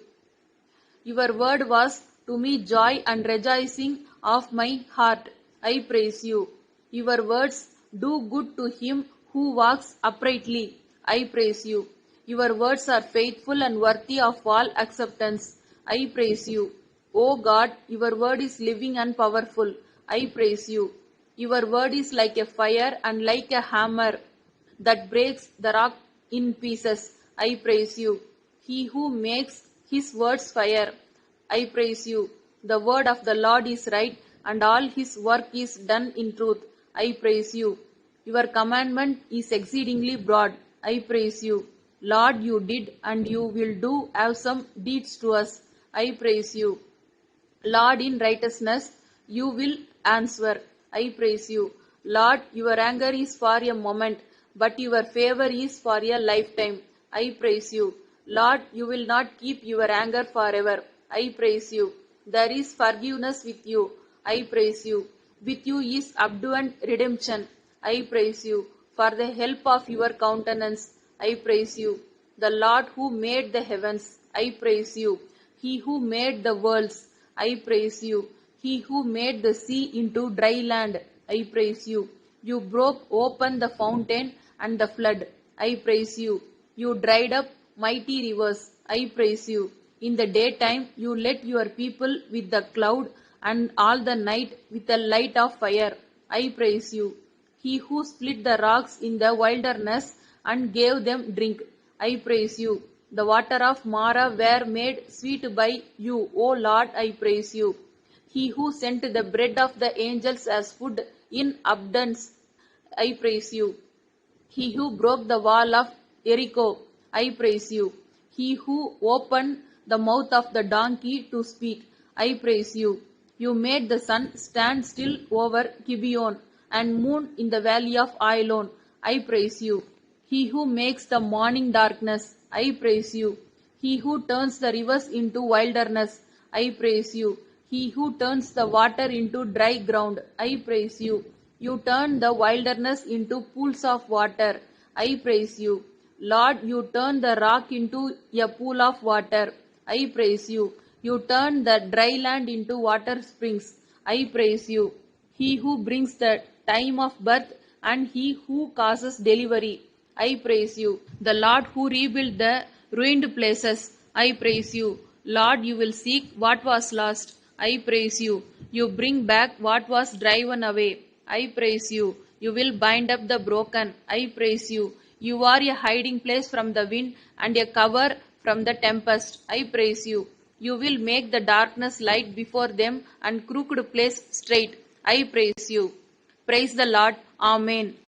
Your word was to me joy and rejoicing of my heart. I praise you. Your words do good to him who walks uprightly. I praise you. Your words are faithful and worthy of all acceptance. I praise you. O God, your word is living and powerful. I praise you. Your word is like a fire and like a hammer that breaks the rock in pieces. I praise you. He who makes his words fire. I praise you. The word of the Lord is right, and all his work is done in truth. I praise you. Your commandment is exceedingly broad. I praise you. Lord, you did and you will do awesome deeds to us. I praise you. Lord, in righteousness you will answer. I praise you. Lord, your anger is for a moment, but your favor is for a lifetime. I praise you. Lord, you will not keep your anger forever. I praise you. There is forgiveness with you. I praise you. With you is abundant redemption. I praise you. For the help of your countenance, I praise you. The Lord who made the heavens, I praise you. He who made the worlds, I praise you. He who made the sea into dry land, I praise you. You broke open the fountain and the flood, I praise you. You dried up mighty rivers, I praise you. In the daytime you led your people with the cloud, and all the night with a light of fire, I praise you. He who split the rocks in the wilderness and gave them drink, I praise you. The water of Mara were made sweet by you, O Lord, I praise you. He who sent the bread of the angels as food in abundance, I praise you. He who broke the wall of Jericho, I praise you. He who opened the mouth of the donkey to speak, I praise you. You made the sun stand still over Gibeon and moon in the valley of Ailon, I praise you. He who makes the morning darkness, I praise you. He who turns the rivers into wilderness, I praise you. He who turns the water into dry ground, I praise you. You turn the wilderness into pools of water, I praise you. Lord, you turn the rock into a pool of water, I praise you. You turn the dry land into water springs, I praise you. He who brings the time of birth and he who causes delivery, I praise you. The Lord who rebuilt the ruined places, I praise you. Lord, you will seek what was lost, I praise you. You bring back what was driven away, I praise you. You will bind up the broken, I praise you. You are a hiding place from the wind and a cover from the tempest, I praise you. You will make the darkness light before them and crooked place straight, I praise you. Praise the Lord. Amen.